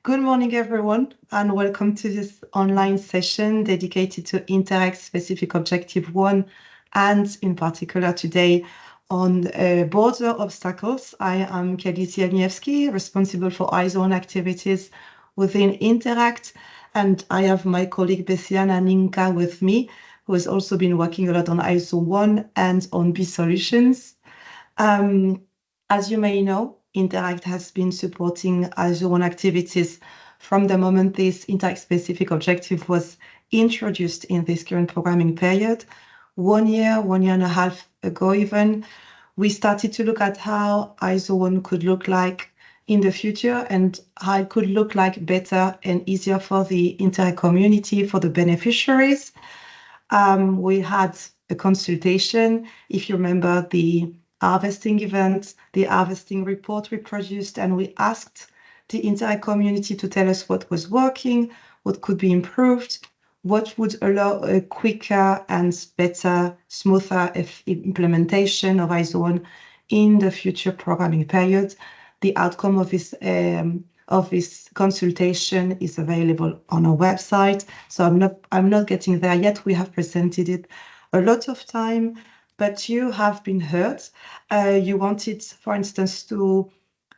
Good morning, everyone, and welcome to this online session dedicated to Interreg Specific Objective 1, and in particular today on border obstacles. I am Kelly Zielniewski, responsible for ISO1 activities within Interreg, and I have my colleague Bessiana Ninka with me, who has also been working a lot on ISO1 and on B solutions. As you may know, Interreg has been supporting ISO1 activities from the moment this Interreg Specific Objective was introduced in this current programming period. 1 year and a half ago even, we started to look at how ISO1 could look like in the future and how it could look like better and easier for the Interreg community, for the beneficiaries. We had a consultation, if you remember the harvesting event, the harvesting report we produced, and we asked the Interreg community to tell us what was working, what could be improved, what would allow a quicker and better, smoother implementation of ISO1 in the future programming period. The outcome of this consultation is available on our website. So I'm not getting there yet. We have presented it a lot of time, but you have been heard. You wanted, for instance, to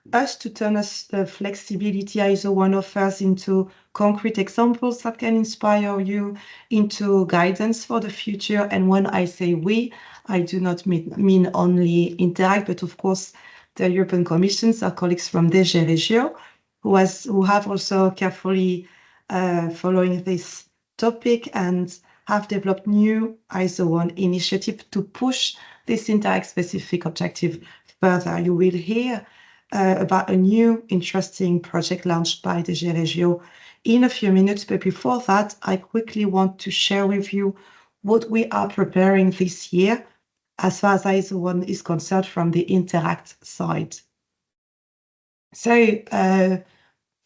turn us the flexibility ISO1 offers into concrete examples that can inspire you, into guidance for the future. And when I say we, I do not mean only Interreg, but of course the European Commission's, our colleagues from DG REGIO, who have also carefully following this topic and have developed new ISO1 initiative to push this Interreg specific objective further. You will hear about a new interesting project launched by DG REGIO in a few minutes, but before that, I quickly want to share with you what we are preparing this year as far as ISO1 is concerned from the Interreg side. So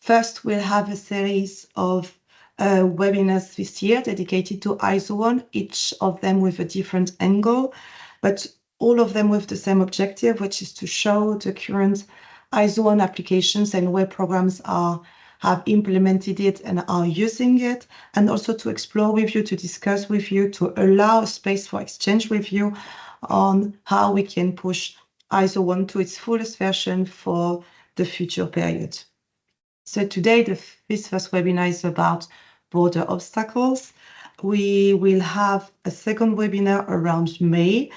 first, we'll have a series of webinars this year dedicated to ISO1, each of them with a different angle, but all of them with the same objective, which is to show the current ISO1 applications and where programs have implemented it and are using it, and also to explore with you, to discuss with you, to allow space for exchange with you on how we can push ISO1 to its fullest version for the future period. So today, this first webinar is about border obstacles. We will have a second webinar around May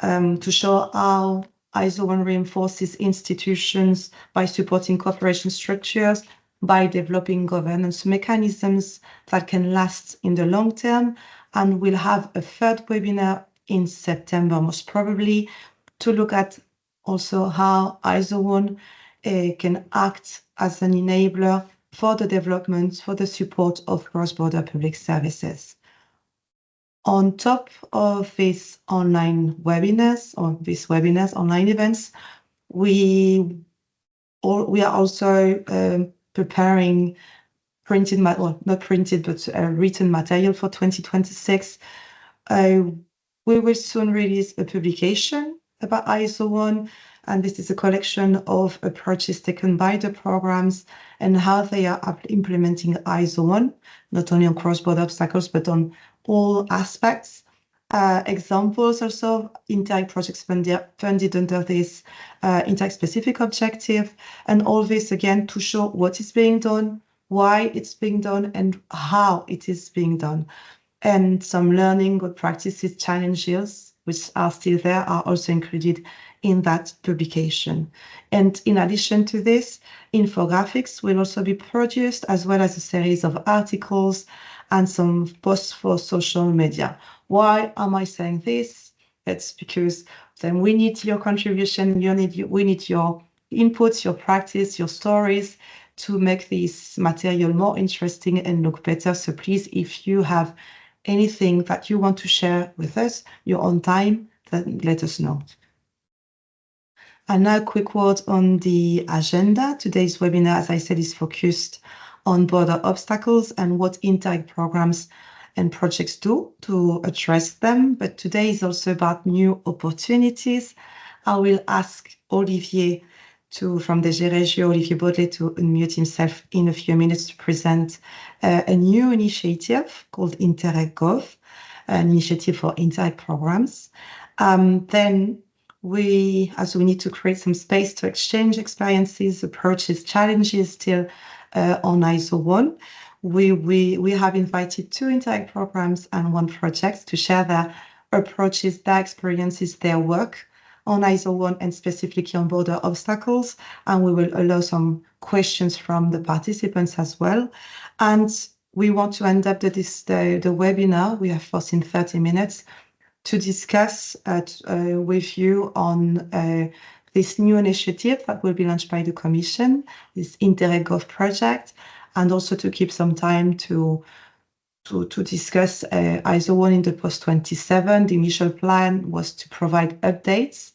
to show how ISO1 reinforces institutions by supporting cooperation structures, by developing governance mechanisms that can last in the long term. And we'll have a third webinar in September, most probably, to look at also how ISO1 can act as an enabler for the development, for the support of cross-border public services. On top of these online webinars, or these webinars, online events, we are also preparing printed, well, not printed, but written material for 2026. We will soon release a publication about ISO1, and this is a collection of approaches taken by the programs and how they are implementing ISO1, not only on cross-border obstacles, but on all aspects. Examples also, Interreg projects funded under this Interreg specific objective, and all this again to show what is being done, why it's being done, and how it is being done. And some learning, good practices, challenges, which are still there, are also included in that publication. And in addition to this, infographics will also be produced, as well as a series of articles and some posts for social media. Why am I saying this? It's because then we need your contribution, we need your inputs, your practice, your stories to make this material more interesting and look better. So please, if you have anything that you want to share with us, your own time, then let us know. And now a quick word on the agenda. Today's webinar, as I said, is focused on border obstacles and what Interreg programs and projects do to address them. But today is also about new opportunities. I will ask Olivier from DG REGIO, Olivier Baudelet, to unmute himself in a few minutes to present a new initiative called InterregGov, an initiative for Interreg programs. Then we need to create some space to exchange experiences, approaches, challenges still on ISO1. We have invited 2 Interreg programs and 1 project to share their approaches, their experiences, their work on ISO1 and specifically on border obstacles. And we will allow some questions from the participants as well. And we want to end up the webinar, we have foreseen 30 minutes, to discuss with you on this new initiative that will be launched by the Commission, this InterregGov project, and also to keep some time to discuss ISO1 in the post-27. The initial plan was to provide updates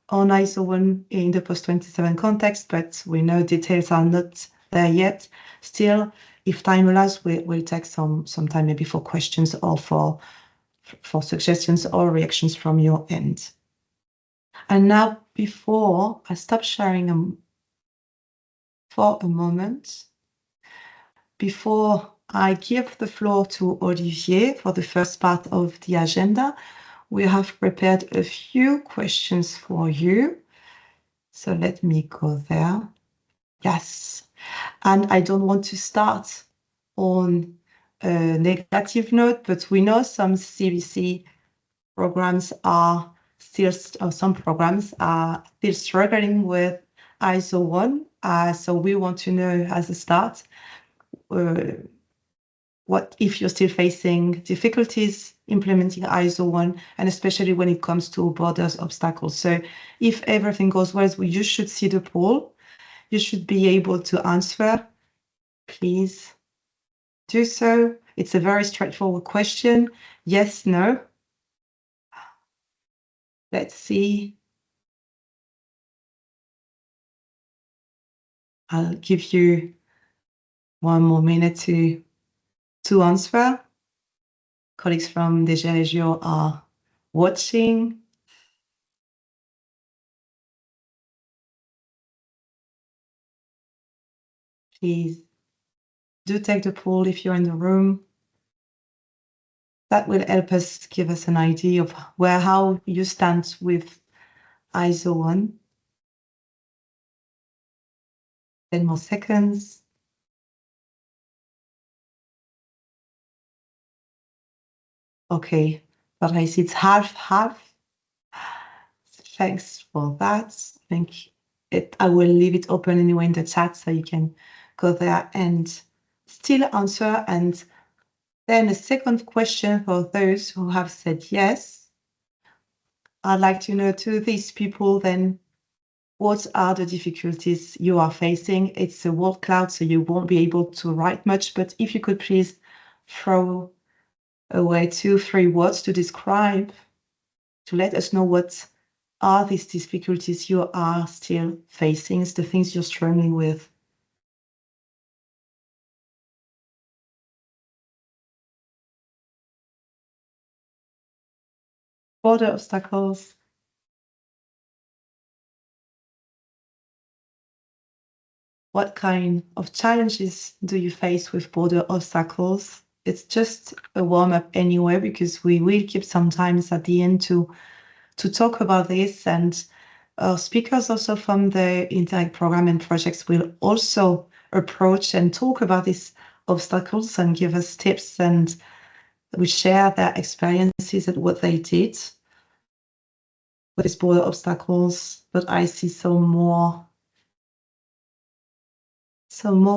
on ISO1 in the post-27 context, but we know details are not there yet. Still, if time allows, we'll take some time maybe for questions or for suggestions or reactions from your end. And now, before I stop sharing for a moment, before I give the floor to Olivier for the first part of the agenda, we have prepared a few questions for you. So let me go there. Yes. And I don't want to start on a negative note, but we know some CBC programs are still, some programs are still struggling with ISO1. So we want to know as a start, what if you're still facing difficulties implementing ISO1, and especially when it comes to borders obstacles. So if everything goes well, you should see the poll. You should be able to answer. Please do so. It's a very straightforward question. Yes, no. Let's see. I'll give you 1 more minute to answer. Colleagues from DG REGIO are watching. Please do take the poll if you're in the room. That will help us give us an idea of how you stand with ISO1. 10 more seconds. Okay, but I see it's half. Thanks for that. I think I will leave it open anyway in the chat so you can go there and still answer. And then a second question for those who have said yes. I'd like to know to these people then, what are the difficulties you are facing? It's a word cloud, so you won't be able to write much, but if you could please throw away 2-3 words to describe, to let us know what are these difficulties you are still facing, the things you're struggling with. Border obstacles. What kind of challenges do you face with border obstacles? It's just a warm-up anyway, because we will keep some time at the end to talk about this, and speakers also from the Interreg program and projects will also approach and talk about these obstacles and give us tips, and we share their experiences and what they did with these border obstacles. But I see some more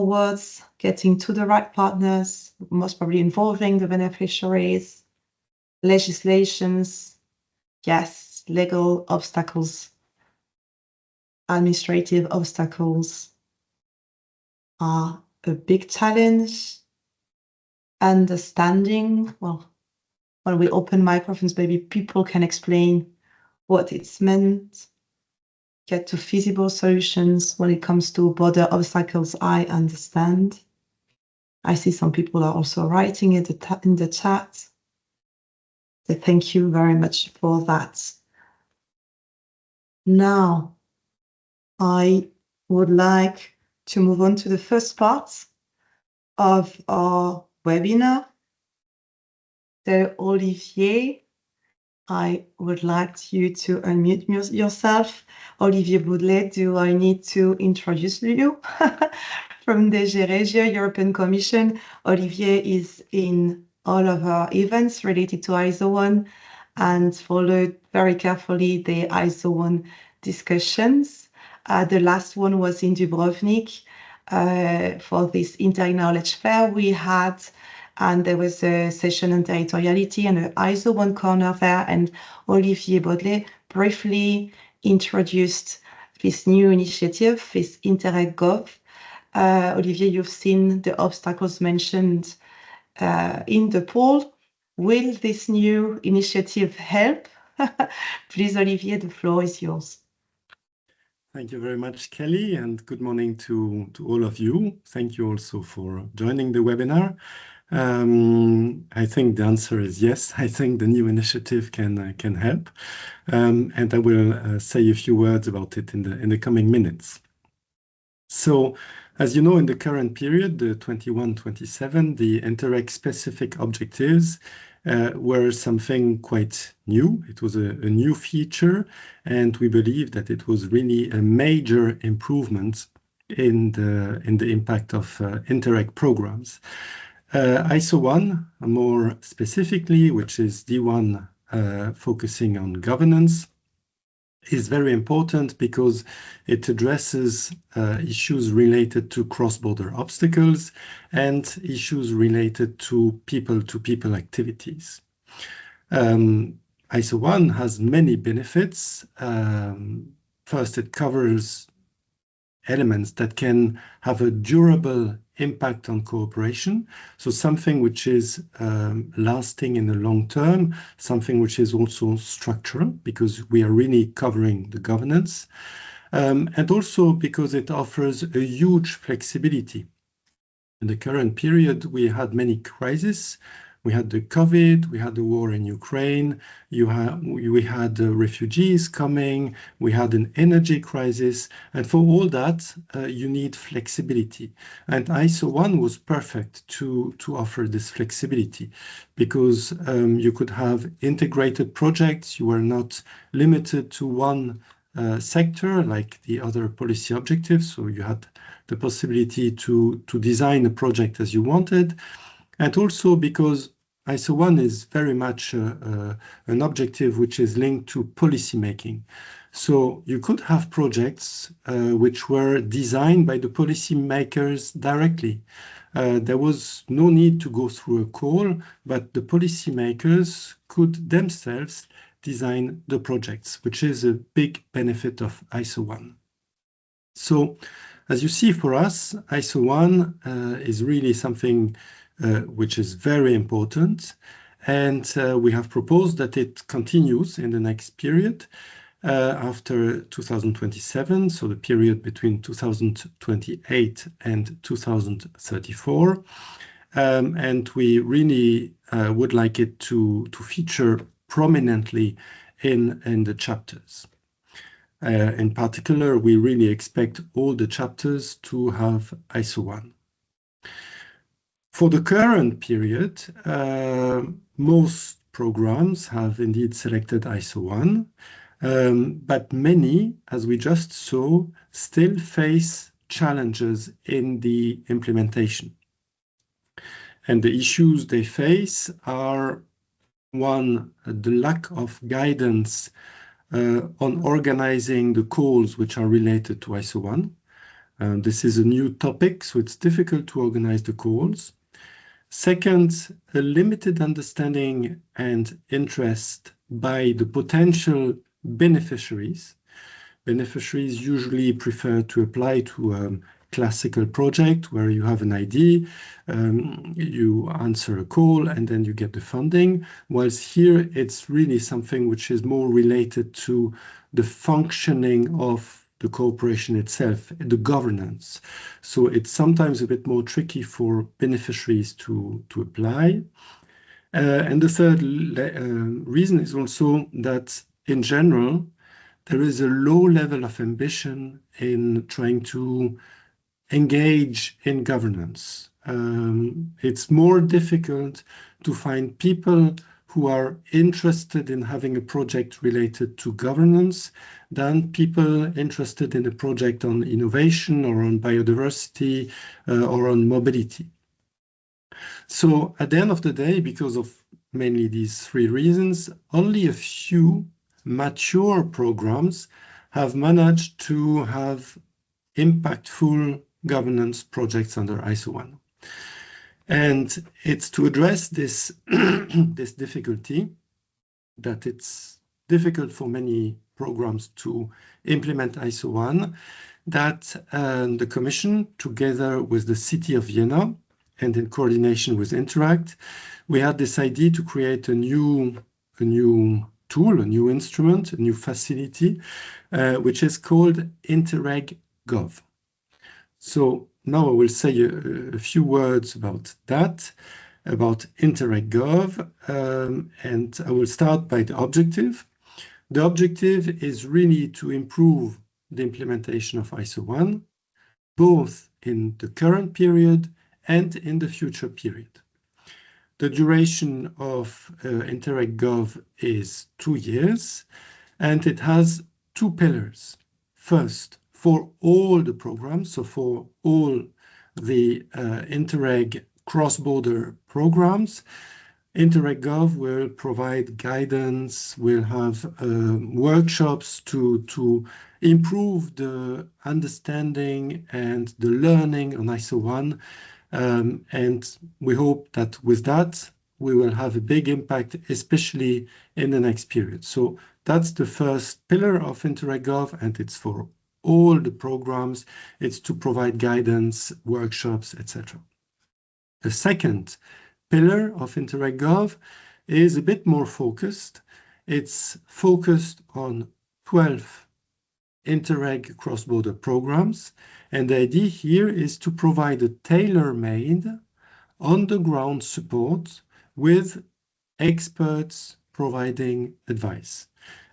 words getting to the right partners, most probably involving the beneficiaries, legislations, yes, legal obstacles, administrative obstacles are a big challenge. Understanding, well, when we open microphones, maybe people can explain what it's meant. Get to feasible solutions when it comes to border obstacles. I understand. I see some people are also writing in the chat. So thank you very much for that. Now, I would like to move on to the first part of our webinar. So Olivier, I would like you to unmute yourself. Olivier Boudelet, do I need to introduce you? From DG REGIO, European Commission. Olivier is in all of our events related to ISO1 and followed very carefully the ISO1 discussions. The last one was in Dubrovnik for this Interreg Knowledge Fair we had, and there was a session on territoriality and an ISO1 corner there, and Olivier Boudelet briefly introduced this new initiative, this InterregGov. Olivier, you've seen the obstacles mentioned in the poll. Will this new initiative help? Please, Olivier, the floor is yours. Thank you very much, Kelly, and good morning to all of you. Thank you also for joining the webinar. I think the answer is yes. I think the new initiative can help, and I will say a few words about it in the coming minutes. So, as you know, in the current period, the 21-27, the Interreg Specific Objectives were something quite new. It was a new feature, and we believe that it was really a major improvement in the impact of Interreg programs. ISO1, more specifically, which is D1 focusing on governance, is very important because it addresses issues related to cross-border obstacles and issues related to people-to-people activities. ISO1 has many benefits. First, it covers elements that can have a durable impact on cooperation. So something which is lasting in the long term, something which is also structural, because we are really covering the governance, and also because it offers a huge flexibility. In the current period, we had many crises. We had the COVID, we had the war in Ukraine, we had refugees coming, we had an energy crisis, and for all that, you need flexibility. And ISO1 was perfect to offer this flexibility, because you could have integrated projects. You were not limited to one sector like the other policy objectives, so you had the possibility to design a project as you wanted. And also because ISO1 is very much an objective which is linked to policy making. So you could have projects which were designed by the policy makers directly. There was no need to go through a call, but the policy makers could themselves design the projects, which is a big benefit of ISO1. So as you see, for us, ISO1 is really something which is very important, and we have proposed that it continues in the next period after 2027, so the period between 2028 and 2034, and we really would like it to feature prominently in the chapters. In particular, we really expect all the chapters to have ISO1. For the current period, most programs have indeed selected ISO1, but many, as we just saw, still face challenges in the implementation. And the issues they face are, one, the lack of guidance on organizing the calls which are related to ISO1. This is a new topic, so it's difficult to organize the calls. Second, a limited understanding and interest by the potential beneficiaries. Beneficiaries usually prefer to apply to a classical project where you have an idea, you answer a call, and then you get the funding, whilst here it's really something which is more related to the functioning of the cooperation itself, the governance. So it's sometimes a bit more tricky for beneficiaries to apply. And the third reason is also that in general, there is a low level of ambition in trying to engage in governance. It's more difficult to find people who are interested in having a project related to governance than people interested in a project on innovation or on biodiversity or on mobility. So at the end of the day, because of mainly these three reasons, only a few mature programs have managed to have impactful governance projects under ISO1. And it's to address this, this difficulty that it's difficult for many programs to implement ISO1 that the Commission, together with the City of Vienna and in coordination with Interact, we had this idea to create a new tool, a new instrument, a new facility, which is called InterregGov. So now I will say a few words about that, about InterregGov, and I will start by the objective. The objective is really to improve the implementation of ISO1, both in the current period and in the future period. The duration of InterregGov is 2 years, and it has two pillars. First, for all the programs, so for all the Interreg cross-border programs, InterregGov will provide guidance, will have workshops to improve the understanding and the learning on ISO1. And we hope that with that, we will have a big impact, especially in the next period. So that's the first pillar of InterregGov, and it's for all the programs. It's to provide guidance, workshops, etc. The second pillar of InterregGov is a bit more focused. It's focused on 12 Interreg cross-border programs. And the idea here is to provide a tailor-made, on-the-ground support with experts providing advice.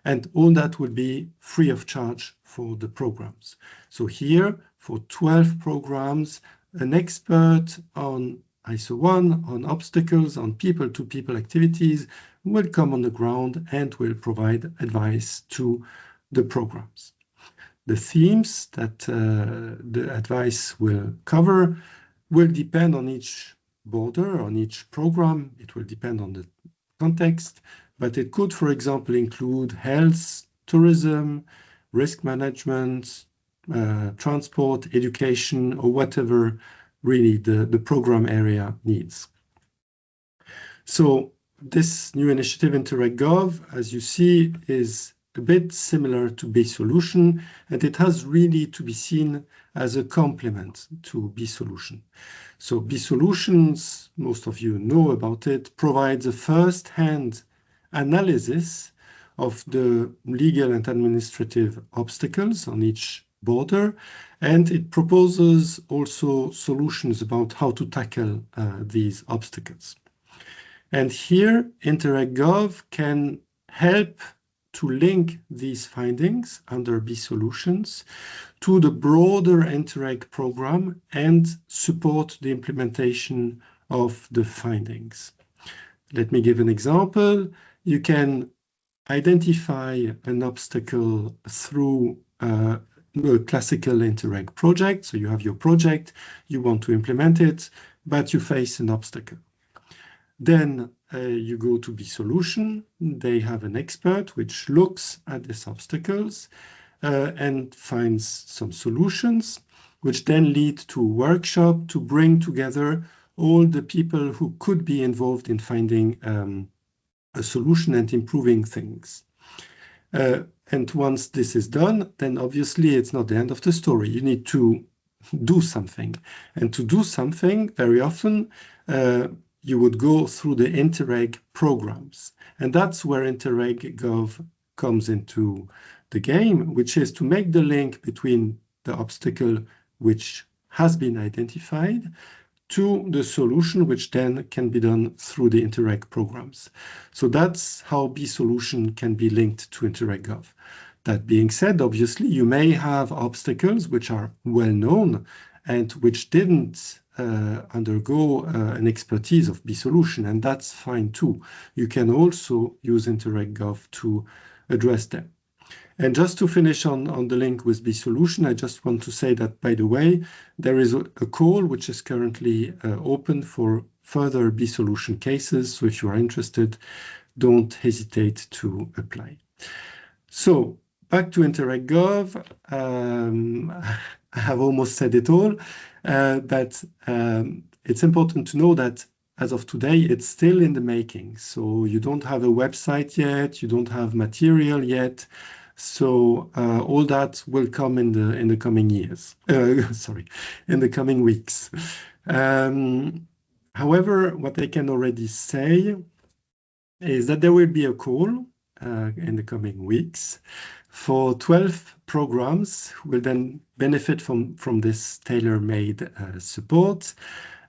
And all that will be free of charge for the programs. So here, for 12 programs, an expert on ISO1, on obstacles, on people-to-people activities will come on the ground and will provide advice to the programs. The themes that the advice will cover will depend on each border, on each program. It will depend on the context, but it could, for example, include health, tourism, risk management, transport, education, or whatever really the program area needs. So this new initiative, InterregGov, as you see, is a bit similar to B-Solution, and it has really to be seen as a complement to B-Solution. So B-Solutions, most of you know about it, provides a first-hand analysis of the legal and administrative obstacles on each border, and it proposes also solutions about how to tackle these obstacles. And here, InterregGov can help to link these findings under B-Solutions to the broader Interreg program and support the implementation of the findings. Let me give an example. You can identify an obstacle through a classical Interreg project. So you have your project, you want to implement it, but you face an obstacle. Then you go to B-Solution. They have an expert which looks at these obstacles and finds some solutions, which then lead to a workshop to bring together all the people who could be involved in finding a solution and improving things. And once this is done, then obviously it's not the end of the story. You need to do something. And to do something, very often, you would go through the Interreg programs. And that's where InterregGov comes into the game, which is to make the link between the obstacle which has been identified to the solution, which then can be done through the Interreg programs. So that's how B-Solution can be linked to InterregGov. That being said, obviously, you may have obstacles which are well known and which didn't undergo an expertise of B-Solution, and that's fine too. You can also use InterregGov to address them. And just to finish on the link with B-Solution, I just want to say that, by the way, there is a call which is currently open for further B-Solution cases. So if you are interested, don't hesitate to apply. So back to InterregGov. I have almost said it all, but it's important to know that as of today, it's still in the making. So you don't have a website yet, you don't have material yet. So all that will come in the coming years. In the coming weeks. However, what I can already say is that there will be a call in the coming weeks for 12 programs who will then benefit from this tailor-made support.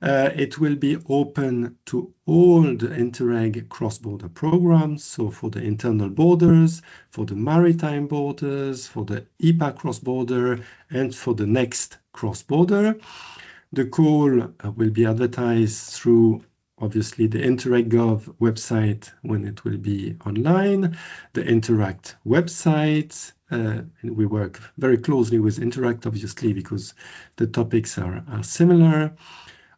It will be open to all the Interreg cross-border programs, so for the internal borders, for the maritime borders, for the IPA cross-border, and for the next cross-border. The call will be advertised through, obviously, the InterregGov website when it will be online, the Interact website. And we work very closely with Interact, obviously, because the topics are similar.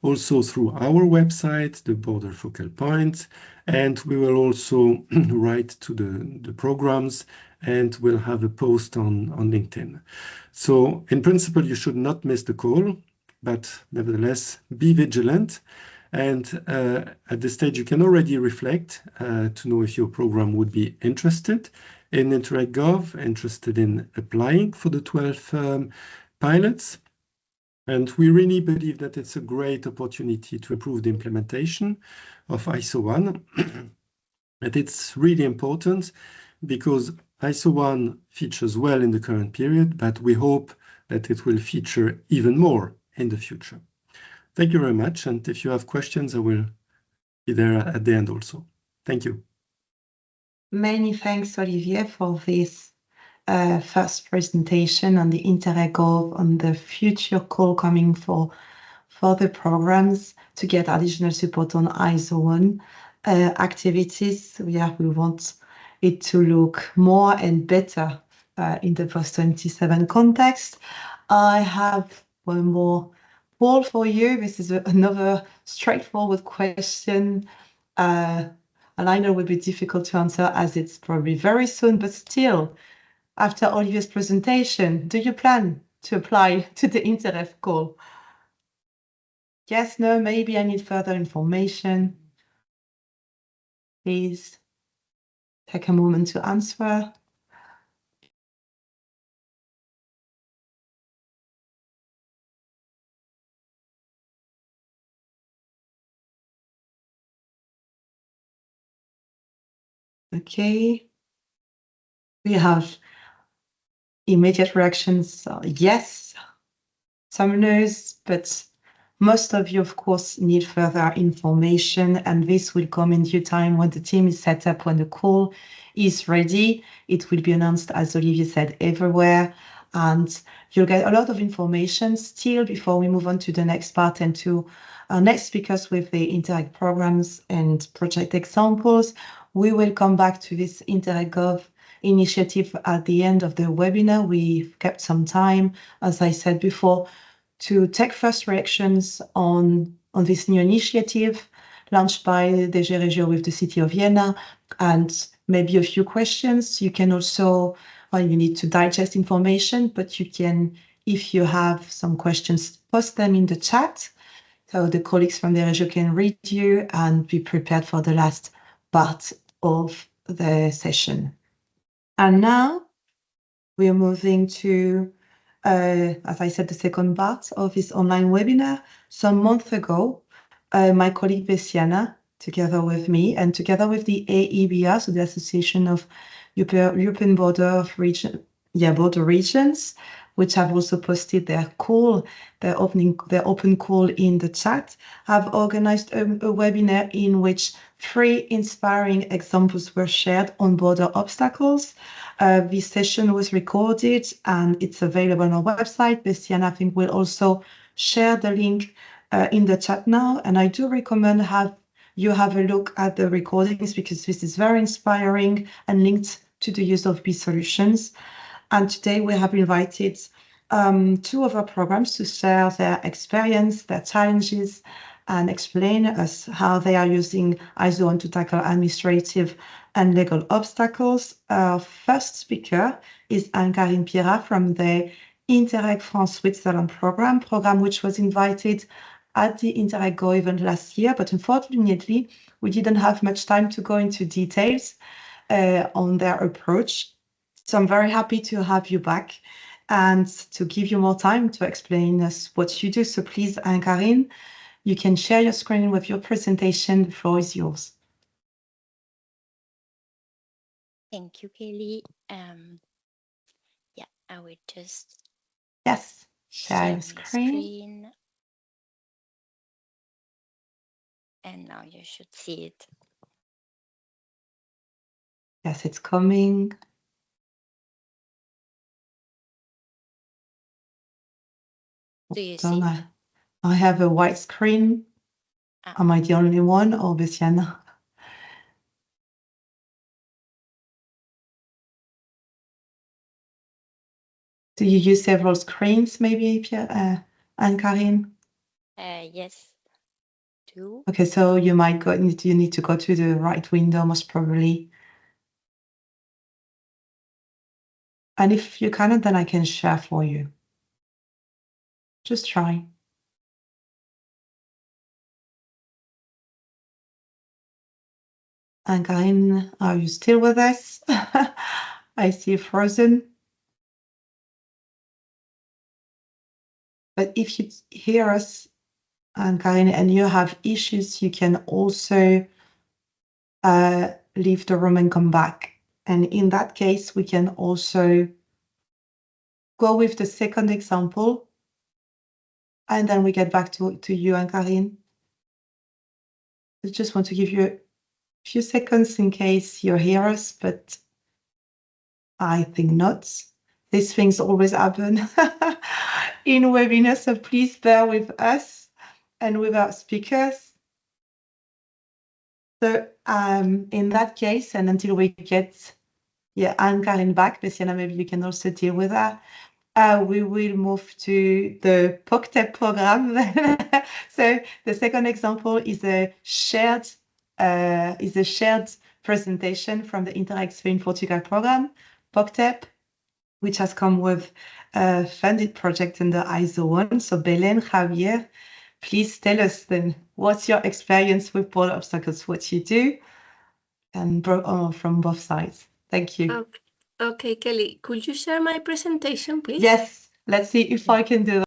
Also through our website, the Border Focal Point, and we will also write to the programs, and we'll have a post on LinkedIn. So in principle, you should not miss the call, but nevertheless, be vigilant. And at this stage, you can already reflect to know if your program would be interested in InterregGov, interested in applying for the 12 pilots. And we really believe that it's a great opportunity to improve the implementation of ISO1. And it's really important because ISO1 features well in the current period, but we hope that it will feature even more in the future. Thank you very much. And if you have questions, I will be there at the end also. Thank you. Many thanks, Olivier, for this first presentation on the InterregGov, on the future call coming for the programs to get additional support on ISO1 activities. We want it to look more and better in the post-27 context. I have one more poll for you. This is another straightforward question. And I know it will be difficult to answer as it's probably very soon, but still, after Olivier's presentation, do you plan to apply to the Interreg call? Yes, no, maybe I need further information. Please take a moment to answer. Okay. We have immediate reactions. Yes, some no's, but most of you, of course, need further information, and this will come in due time when the team is set up, when the call is ready. It will be announced, as Olivier said, everywhere, and you'll get a lot of information still before we move on to the next part and to our next speakers with the Interreg programs and project examples. We will come back to this InterregGov initiative at the end of the webinar. We've kept some time, as I said before, to take first reactions on this new initiative launched by DG REGIO with the City of Vienna, and maybe a few questions. You can also, well, you need to digest information, but you can, if you have some questions, post them in the chat, so the colleagues from the REGIO can read you and be prepared for the last part of the session. And now we are moving to, as I said, the second part of this online webinar. Some months ago, my colleague Vesiana, together with me and together with the AEBR, so the Association of European Border Regions, which have also posted their open call in the chat, have organized a webinar in which 3 inspiring examples were shared on border obstacles. This session was recorded and it's available on our website. Bessiana, I think, will also share the link in the chat now. And I do recommend you have a look at the recordings because this is very inspiring and linked to the use of BEE solutions. And today we have invited 2 of our programs to share their experience, their challenges, and explain us how they are using ISO1 to tackle administrative and legal obstacles. Our first speaker is Anne-Carine Pirat from the Interreg France-Switzerland program, which was invited at the InterregGov event last year, but unfortunately, we didn't have much time to go into details on their approach. So I'm very happy to have you back and to give you more time to explain us what you do. So please, Anne-Carine, you can share your screen with your presentation. The floor is yours. Thank you, Kelly. Yeah, I will just share your my screen. And now you should see it. Yes, it's coming. Do you see? I have a white screen. Am I the only one, or Bessiana? Do you use several screens, maybe, Anne-Carine? Yes. Do. Okay, so you need to go to the right window, most probably. And if you cannot, then I can share for you. Just try. Anne-Carine, are you still with us? I see frozen. But if you hear us, Anne-Carine, and you have issues, you can also leave the room and come back. And in that case, we can also go with the second example. And then we get back to you, Anne-Carine. I just want to give you a few seconds in case you hear us, but I think not. These things always happen in webinars, so please bear with us and with our speakers. So in that case, and until we get Anne-Carine back, Bessiana, maybe you can also deal with that. We will move to the POCTEP program. So the second example is a shared presentation from the Interreg Spain Portugal program, POCTEP, which has come with a funded project under ISO1. So Belén, Javier, please tell us then what's your experience with border obstacles, what you do, and from both sides. Thank you. Okay, Kelly, could you share my presentation, please? Yes, let's see if I can do that.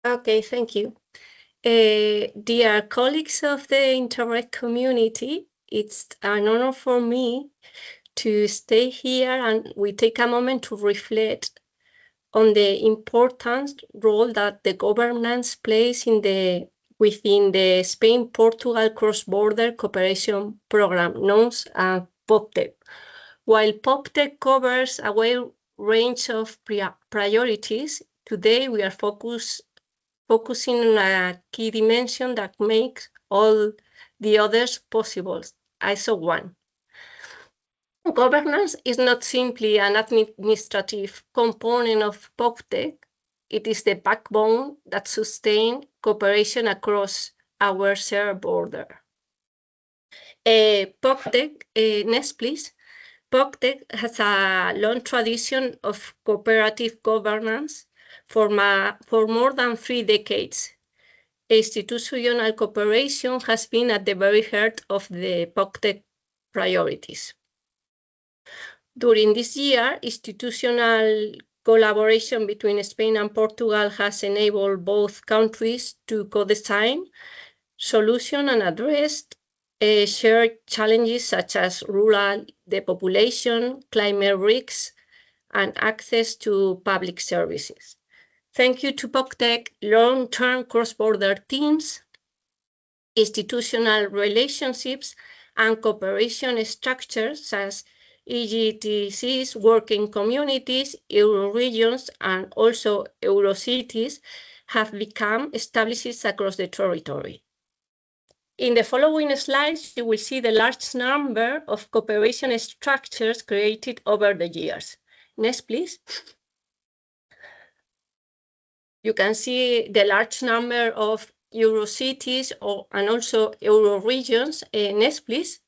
Okay, thank you. Dear colleagues of the Interreg community, it's an honor for me to stay here and we take a moment to reflect on the important role that the governance plays within the Spain-Portugal cross-border cooperation program, known as POCTEP. While POCTEP covers a wide range of priorities, today we are focusing on a key dimension that makes all the others possible, ISO1. Governance is not simply an administrative component of POCTEP, it is the backbone that sustains cooperation across our shared border. POCTEP, next please. POCTEP has a long tradition of cooperative governance for more than 3 decades. Institutional cooperation has been at the very heart of the POCTEP priorities. During this year, institutional collaboration between Spain and Portugal has enabled both countries to co-design solutions and address shared challenges such as rural depopulation, climate risks, and access to public services. Thank you to POCTEC long-term cross-border teams, institutional relationships, and cooperation structures such as EGTCs, working communities, Euroregions, and also Eurocities have become established across the territory. In the following slides, you will see the large number of cooperation structures created over the years. Next, please. You can see the large number of Eurocities and also Euroregions. Next, please.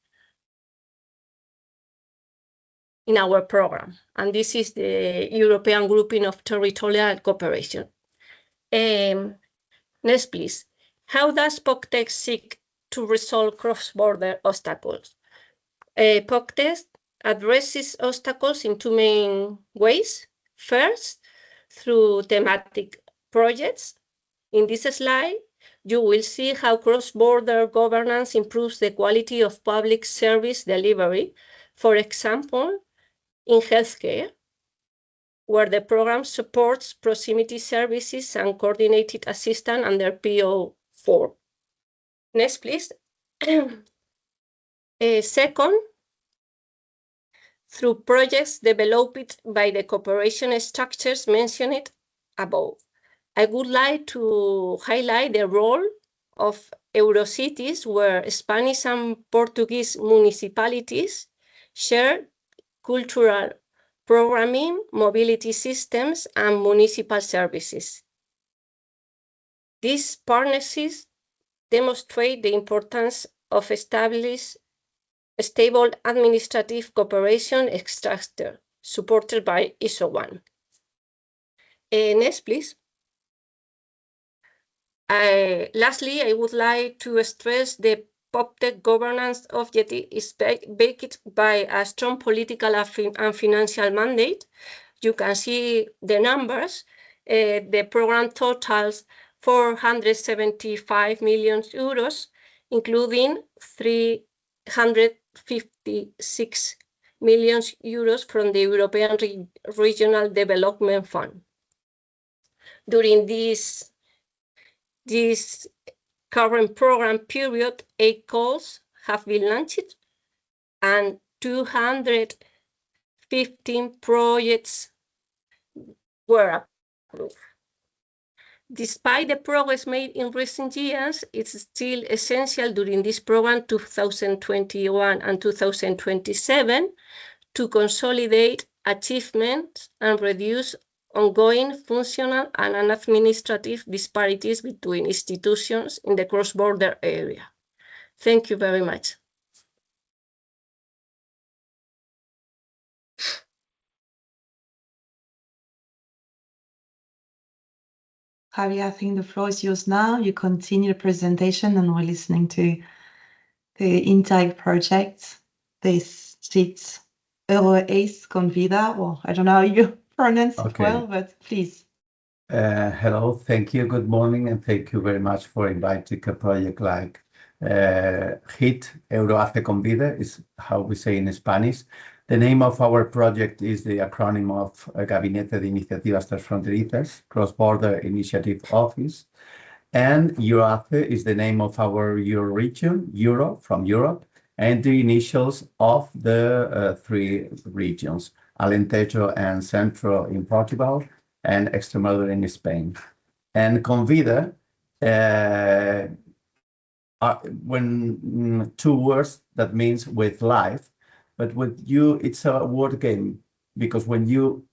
In our program. And this is the European grouping of territorial cooperation. Next, please. How does POCTEC seek to resolve cross-border obstacles? POCTEC addresses obstacles in two main ways. First, through thematic projects. In this slide, you will see how cross-border governance improves the quality of public service delivery. For example, in healthcare, where the program supports proximity services and coordinated assistance under PO4. Next, please. Second, through projects developed by the cooperation structures mentioned above. I would like to highlight the role of Eurocities, where Spanish and Portuguese municipalities share cultural programming, mobility systems, and municipal services. These partnerships demonstrate the importance of establish stable administrative cooperation structure supported by ISO1. Next, please. Lastly, I would like to stress the POCTEC governance objective is backed by a strong political and financial mandate. You can see the numbers. The program totals 475 million euros, including 356 million euros from the European Regional Development Fund. During this current program period, 8 calls have been launched and 215 projects were approved. Despite the progress made in recent years, it's still essential during this program 2021 and 2027 to consolidate achievements and reduce ongoing functional and administrative disparities between institutions in the cross-border area. Thank you very much. Javier, I think the floor is yours now. You continue the presentation and we're listening to the Interreg project. This sheet EuroAce Convida, or I don't know how you pronounce it well, but please. Hello, thank you, good morning, and thank you very much for inviting a project like HIT, EuroAce Convida, is how we say in Spanish. The name of our project is the acronym of Gabinete de Iniciativas Transfronterizas, Cross-Border Initiative Office. And EuroAce is the name of our Euroregion, Euro from Europe, and the initials of the 3 regions, Alentejo and Centro in Portugal, and Extremadura in Spain. And Convida, when 2 words that means with life, but with you, it's a word game, because when you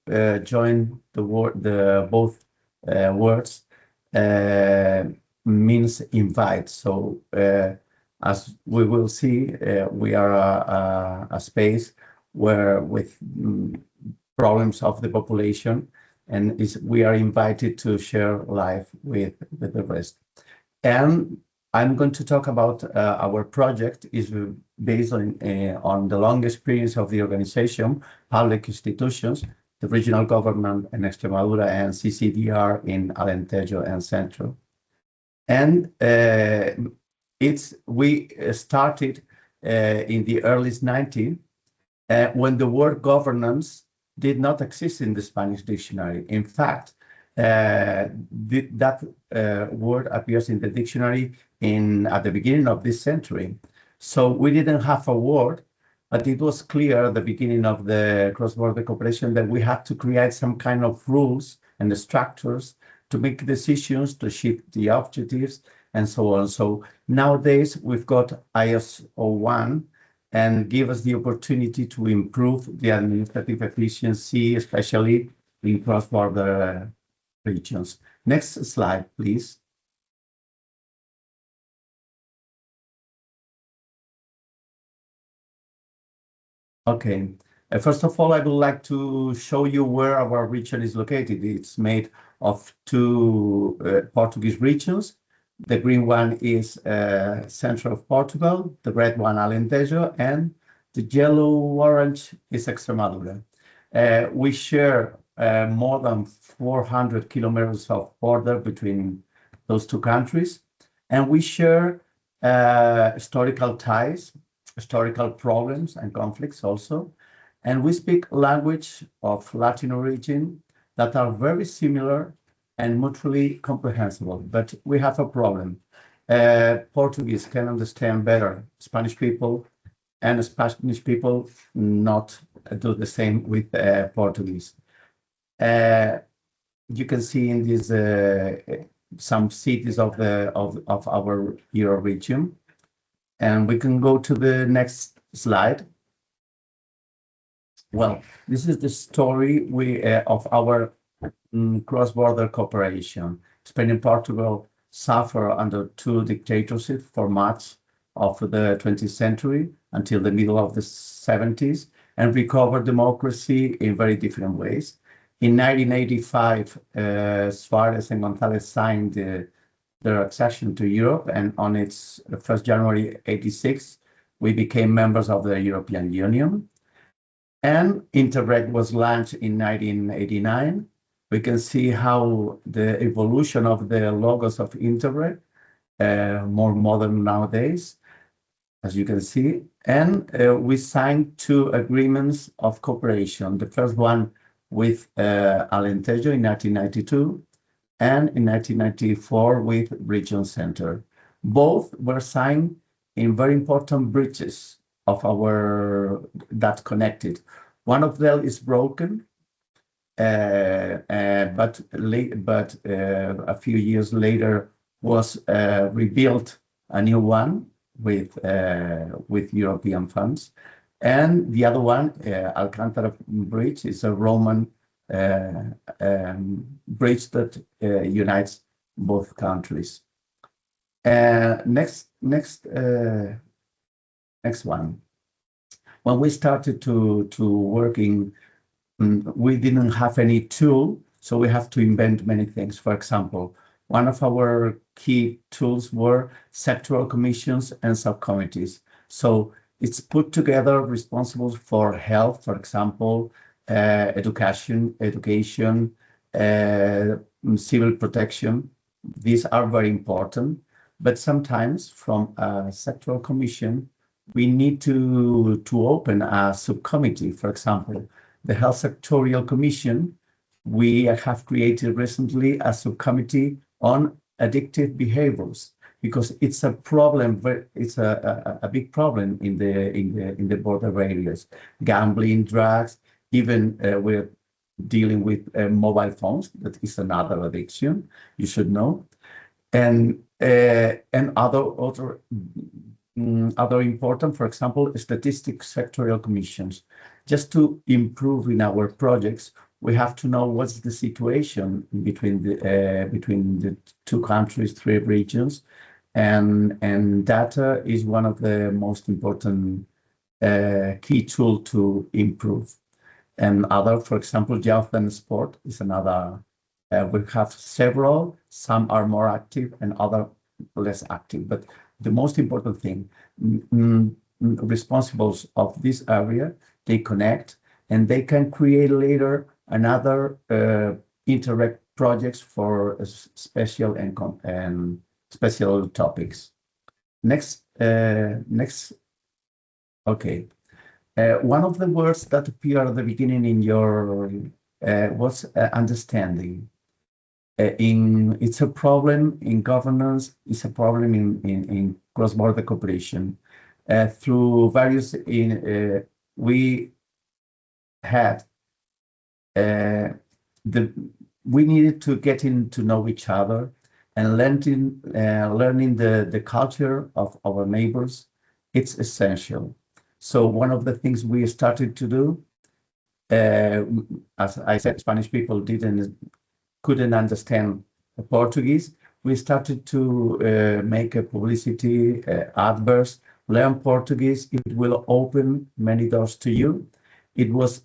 join both words, means invite. So as we will see, we are a space where with problems of the population, and we are invited to share life with the rest. And I'm going to talk about our project is based on the long experience of the organization, public institutions, the regional government in Extremadura and CCDR in Alentejo and Centro. And we started in the early 90s when the word governance did not exist in the Spanish dictionary. In fact, that word appears in the dictionary at the beginning of this century. So we didn't have a word, but it was clear at the beginning of the cross-border cooperation that we had to create some kind of rules and the structures to make decisions, to ship the objectives, and so on. So nowadays we've got ISO1 and give us the opportunity to improve the administrative efficiency, especially in cross-border regions. Next slide, please. Okay, first of all, I would like to show you where our region is located. It's made of two Portuguese regions. The green one is center of Portugal, the red one Alentejo, and the yellow-orange is Extremadura. We share more than 400 kilometers of border between those two countries, and we share historical ties, historical problems and conflicts also, and we speak language of Latin origin that are very similar and mutually comprehensible, but we have a problem. Portuguese can understand better Spanish people, and Spanish people not do the same with Portuguese. You can see in these some cities of our Euro region, and we can go to the next slide. Well, this is the story of our cross-border cooperation. Spain and Portugal suffer under two dictatorships for much of the 20th century until the middle of the 70s, and recovered democracy in very different ways. In 1985, Suarez and González signed their accession to Europe, and on its 1st January 86, we became members of the European Union. And Interreg was launched in 1989. We can see how the evolution of the logos of Interreg, more modern nowadays, as you can see. And we signed two agreements of cooperation. The first one with Alentejo in 1992, and in 1994 with Region Center. Both were signed in very important bridges of that connected. One of them is broken, but a few years later was rebuilt a new one with European funds. And the other one, Alcántara Bridge, is a Roman bridge that unites both countries. Next one. When we started to working, we didn't have any tool, so we have to invent many things. For example, one of our key tools were sectoral commissions and subcommittees. So it's put together responsible for health, for example, education, civil protection. These are very important, but sometimes from a sectoral commission, we need to open a subcommittee. For example, the Health Sectorial Commission, we have created recently a subcommittee on addictive behaviors, because it's a problem. It's a big problem in the border areas. Gambling, drugs, even we're dealing with mobile phones. That is another addiction, you should know, and other important, for example, statistics sectorial commissions. Just to improve in our projects, we have to know what's the situation between the two countries, three regions, and data is one of the most important key tool to improve. And other, for example, youth and sport is another. We have several. Some are more active and other less active. But the most important thing, responsibles of this area, they connect and they can create later another Interreg projects for special and special topics. Next. Okay. One of the words that appeared at the beginning in your was understanding. It's a problem in governance, it's a problem in cross-border cooperation. Through various, we had we needed to get to know each other and learning the culture of our neighbors. It's essential. So one of the things we started to do, as I said, Spanish people couldn't understand Portuguese. We started to make a publicity adverts, learn Portuguese. It will open many doors to you. It was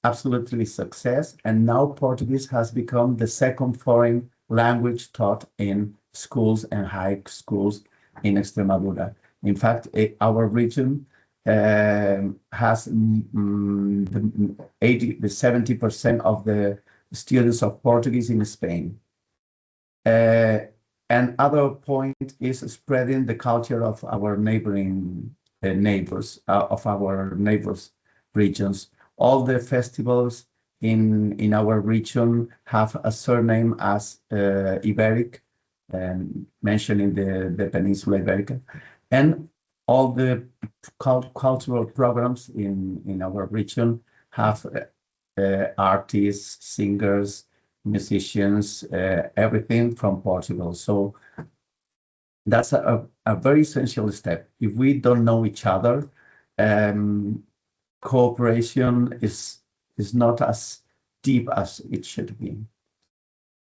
absolutely success, and now Portuguese has become the second foreign language taught in schools and high schools in Extremadura. In fact, our region has the 70% of the students of Portuguese in Spain. And other point is spreading the culture of our neighboring neighbors, of our neighbors regions. All the festivals in our region have a surname as Iberic, mentioning the Peninsula Iberica, and all the cultural programs in our region have artists, singers, musicians, everything from Portugal. So that's a very essential step. If we don't know each other, cooperation is not as deep as it should be.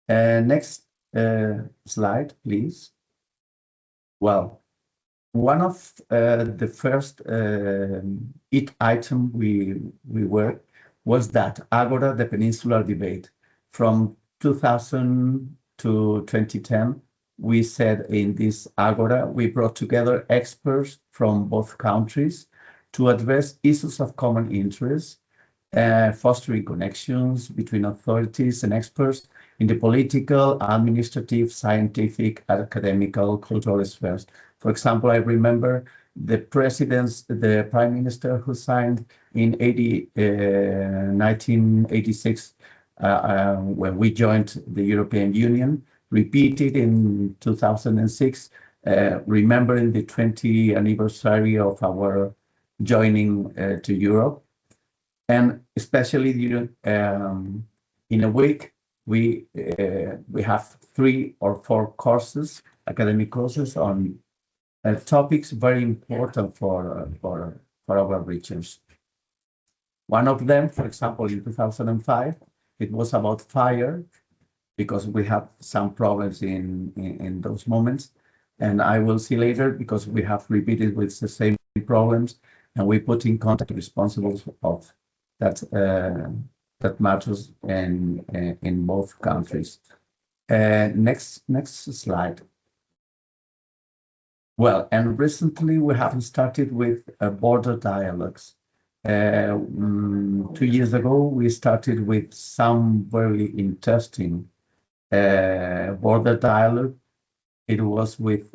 Next slide, please. Well, one of the first item we worked was that Agora, the Peninsular Debate. From 2000 to 2010, we said in this Agora, we brought together experts from both countries to address issues of common interest, fostering connections between authorities and experts in the political, administrative, scientific, academical, cultural spheres. For example, I remember the Prime Minister who signed in 1986 when we joined the European Union, repeated in 2006, remembering the 20th anniversary of our joining to Europe. And especially in a week, we have 3 or 4 courses, academic courses on topics very important for our regions. One of them, for example, in 2005, it was about fire, because we have some problems in those moments. And I will see later, because we have repeated with the same problems, and we put in contact responsibles of that matters in both countries. Next slide. Well, and recently we have started with border dialogues. 2 years ago, we started with some very interesting border dialogue. It was with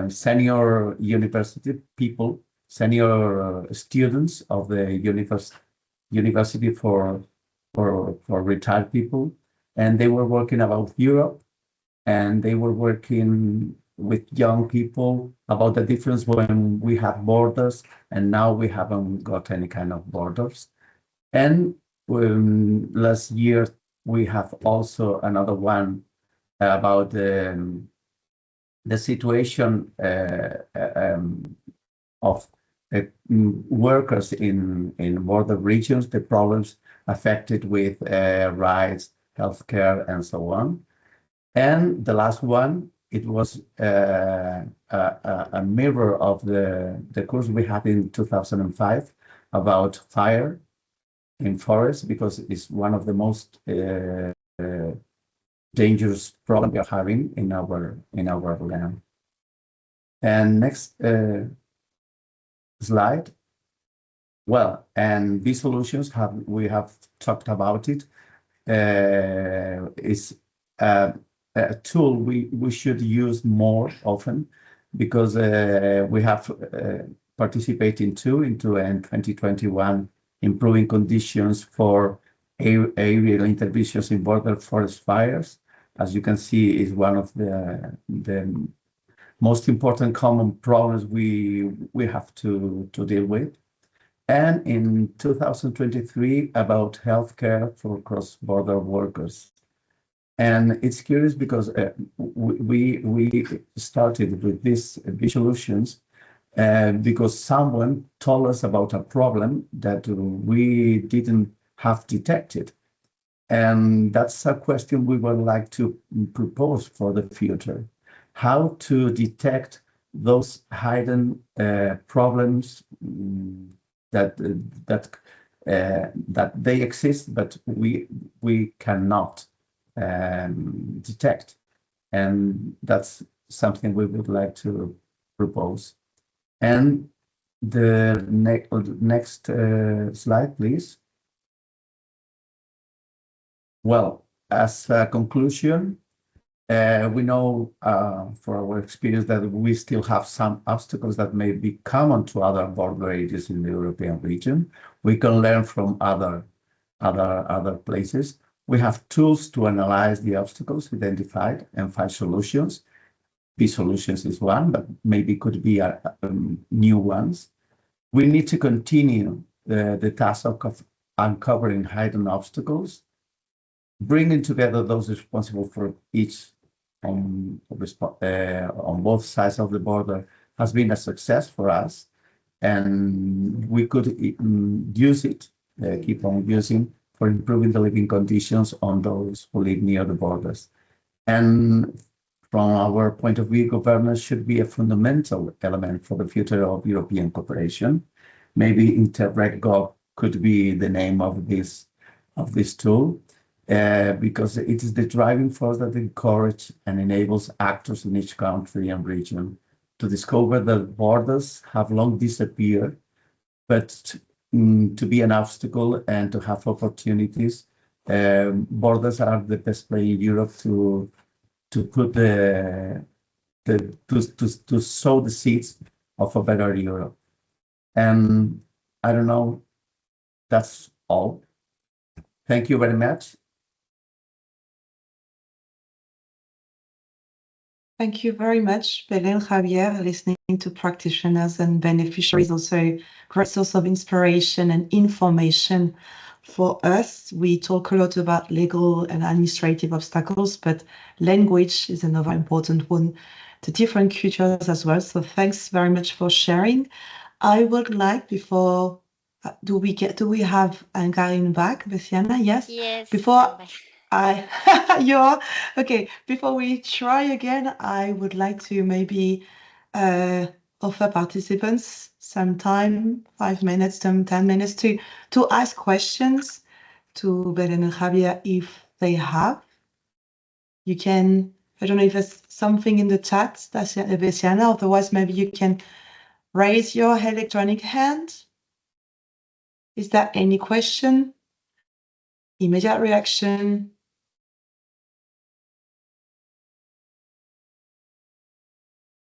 senior university people, senior students of the university for retired people, and they were working about Europe, and they were working with young people about the difference when we have borders and now we haven't got any kind of borders. And last year we have also another one about the situation of workers in border regions, the problems affected with rights, healthcare, and so on. And the last one, it was a mirror of the course we had in 2005 about fire in forests, because it's one of the most dangerous problems we are having in our land. And next slide. Well, and these solutions we have talked about it. Is a tool we should use more often, because we have participating too into in 2021, improving conditions for aerial interventions in border forest fires. As you can see, is one of the most important common problems we have to deal with. And in 2023, about healthcare for cross-border workers. And it's curious because we started with these solutions because someone told us about a problem that we didn't have detected. And that's a question we would like to propose for the future. How to detect those hidden problems that they exist, but we cannot detect. And that's something we would like to propose. And the next slide, please. Well, as a conclusion, we know for our experience that we still have some obstacles that may be common to other border areas in the European region. We can learn from other places. We have tools to analyze the obstacles identified and find solutions. These solutions is one, but maybe could be new ones. We need to continue the task of uncovering hidden obstacles, bringing together those responsible for each on both sides of the border has been a success for us, and we could use it, keep on using for improving the living conditions on those who live near the borders. And from our point of view, governance should be a fundamental element for the future of European cooperation. Maybe InterregGov could be the name of this tool. Because it is the driving force that encourages and enables actors in each country and region to discover that borders have long disappeared, but to be an obstacle and to have opportunities. Borders are the best place in Europe to put to sow the seeds of a better Europe. And I don't know, that's all. Thank you very much. Thank you very much, Belén, Javier. Listening to practitioners and beneficiaries, also a great source of inspiration and information for us. We talk a lot about legal and administrative obstacles, but language is another important one to different cultures as well. So thanks very much for sharing. I would like, before, do we have Anne-Carine back, Bessiana? Yes? Yes. Before you're okay. Before we try again, I would like to maybe offer participants some time, 5 minutes, 10 minutes to ask questions to Belén and Javier if they have. You can, I don't know if there's something in the chat, Bessiana, otherwise maybe you can raise your electronic hand. Is there any question? Immediate reaction?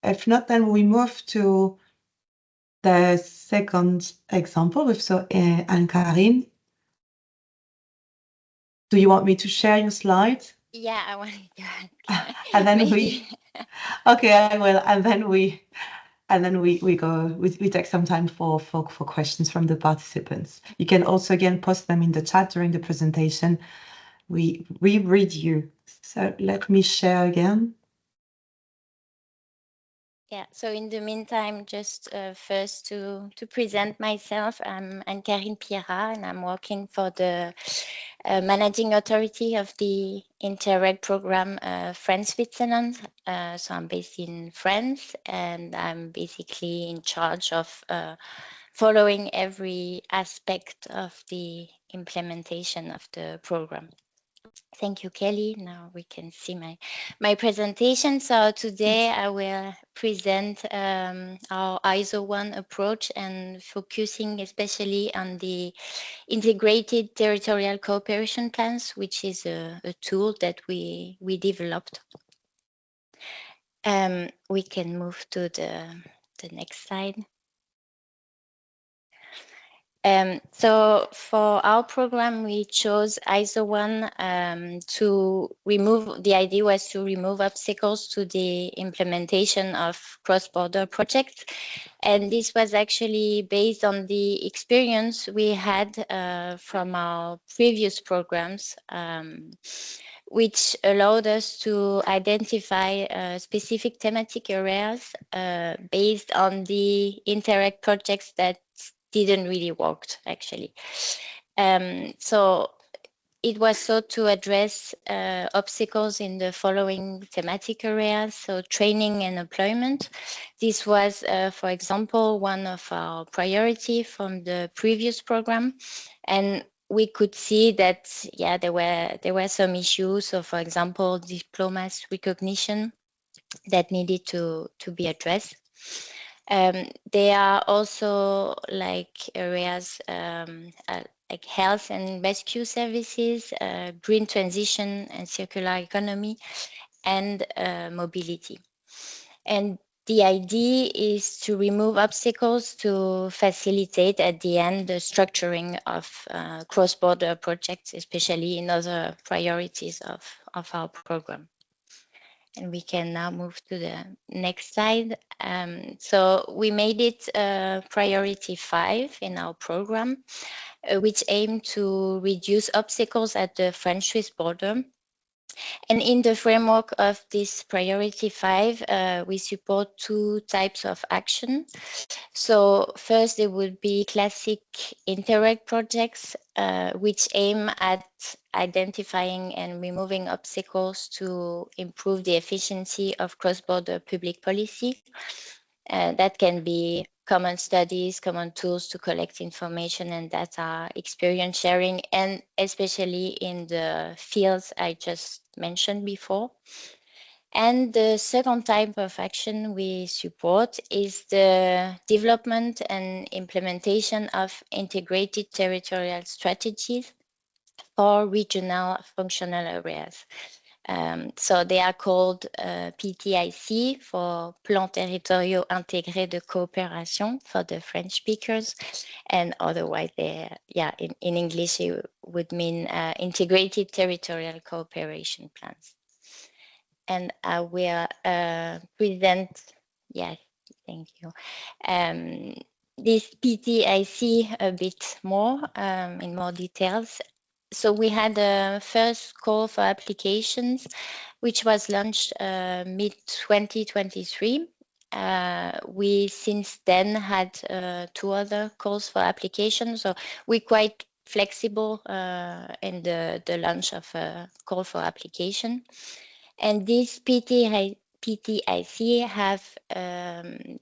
If not, then we move to the second example with Anne-Carine. Do you want me to share your slide? Yeah, I want to. And then okay, I will. And then we take some time for questions from the participants. You can also again post them in the chat during the presentation. We read you. So let me share again. Yeah, so in the meantime, just first to present myself, I'm Anne-Carine Pierrat, and I'm working for the managing authority of the Interreg program France-Switzerland. So I'm based in France, and I'm basically in charge of following every aspect of the implementation of the program. Thank you, Kelly. Now we can see my presentation. So today I will present our ISO1 approach and focusing especially on the integrated territorial cooperation plans, which is a tool that we developed. We can move to the next slide. So for our program, we chose ISO1 to remove, the idea was to remove obstacles to the implementation of cross-border projects. And this was actually based on the experience we had from our previous programs, which allowed us to identify specific thematic areas based on the Interreg projects that didn't really work, actually. So it was sought to address obstacles in the following thematic areas, so training and employment. This was, for example, one of our priority from the previous program, and we could see that, yeah, there were some issues. So, for example, diplomas recognition that needed to be addressed. There are also like areas like health and rescue services, green transition and circular economy, and mobility. And the idea is to remove obstacles to facilitate at the end the structuring of cross-border projects, especially in other priorities of our program. And we can now move to the next slide. So we made it priority 5 in our program, which aimed to reduce obstacles at the French-Swiss border. And in the framework of this priority 5, we support 2 types of action. So first, there would be classic Interreg projects, which aim at identifying and removing obstacles to improve the efficiency of cross-border public policy. That can be common studies, common tools to collect information and data, experience sharing, and especially in the fields I just mentioned before. And the second type of action we support is the development and implementation of integrated territorial strategies for regional functional areas. So they are called PTIC, for Plans Territoriaux Intégrés de Coopération for the French speakers, and otherwise in English it would mean Integrated Territorial Cooperation Plans. And I will present, yes, thank you, this PTIC a bit more in more details. So we had a first call for applications, which was launched mid-2023. We since then had 2 other calls for applications, so we're quite flexible in the launch of a call for application. And this PTIC have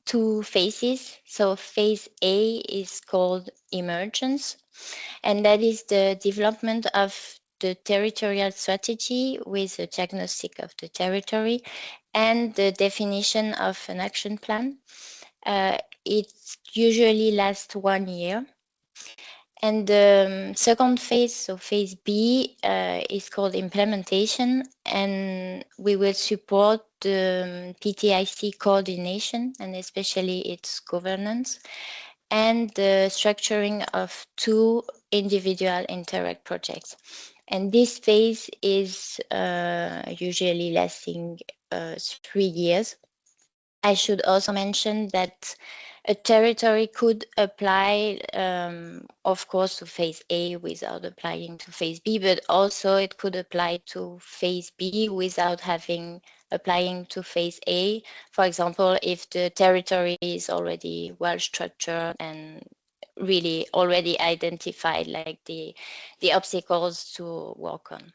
2 phases. So phase A is called emergence, and that is the development of the territorial strategy with a diagnostic of the territory and the definition of an action plan. It usually lasts 1 year. And the second phase, so phase B, is called implementation, and we will support the PTIC coordination and especially its governance and the structuring of 2 individual Interreg projects. And this phase is usually lasting 3 years. I should also mention that a territory could apply, of course, to phase A without applying to phase B, but also it could apply to phase B without applying to phase A. For example, if the territory is already well structured and really already identified, like the obstacles to work on.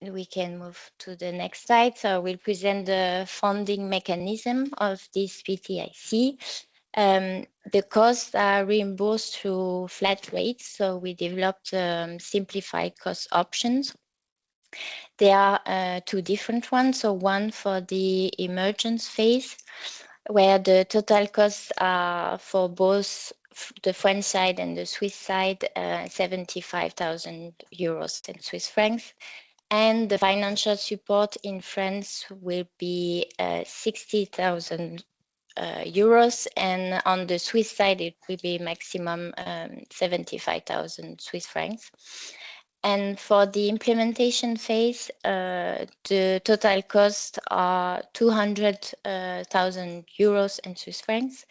We can move to the next slide. So we'll present the funding mechanism of this PTIC. The costs are reimbursed through flat rates. So we developed simplified cost options. There are 2 different ones. So one for the emergence phase, where the total costs are for both the French side and the Swiss side, 75,000 euros and Swiss francs. And the financial support in France will be 60,000 euros, and on the Swiss side it will be maximum 75,000 Swiss francs. And for the implementation phase, the total costs are 200,000 euros and Swiss francs,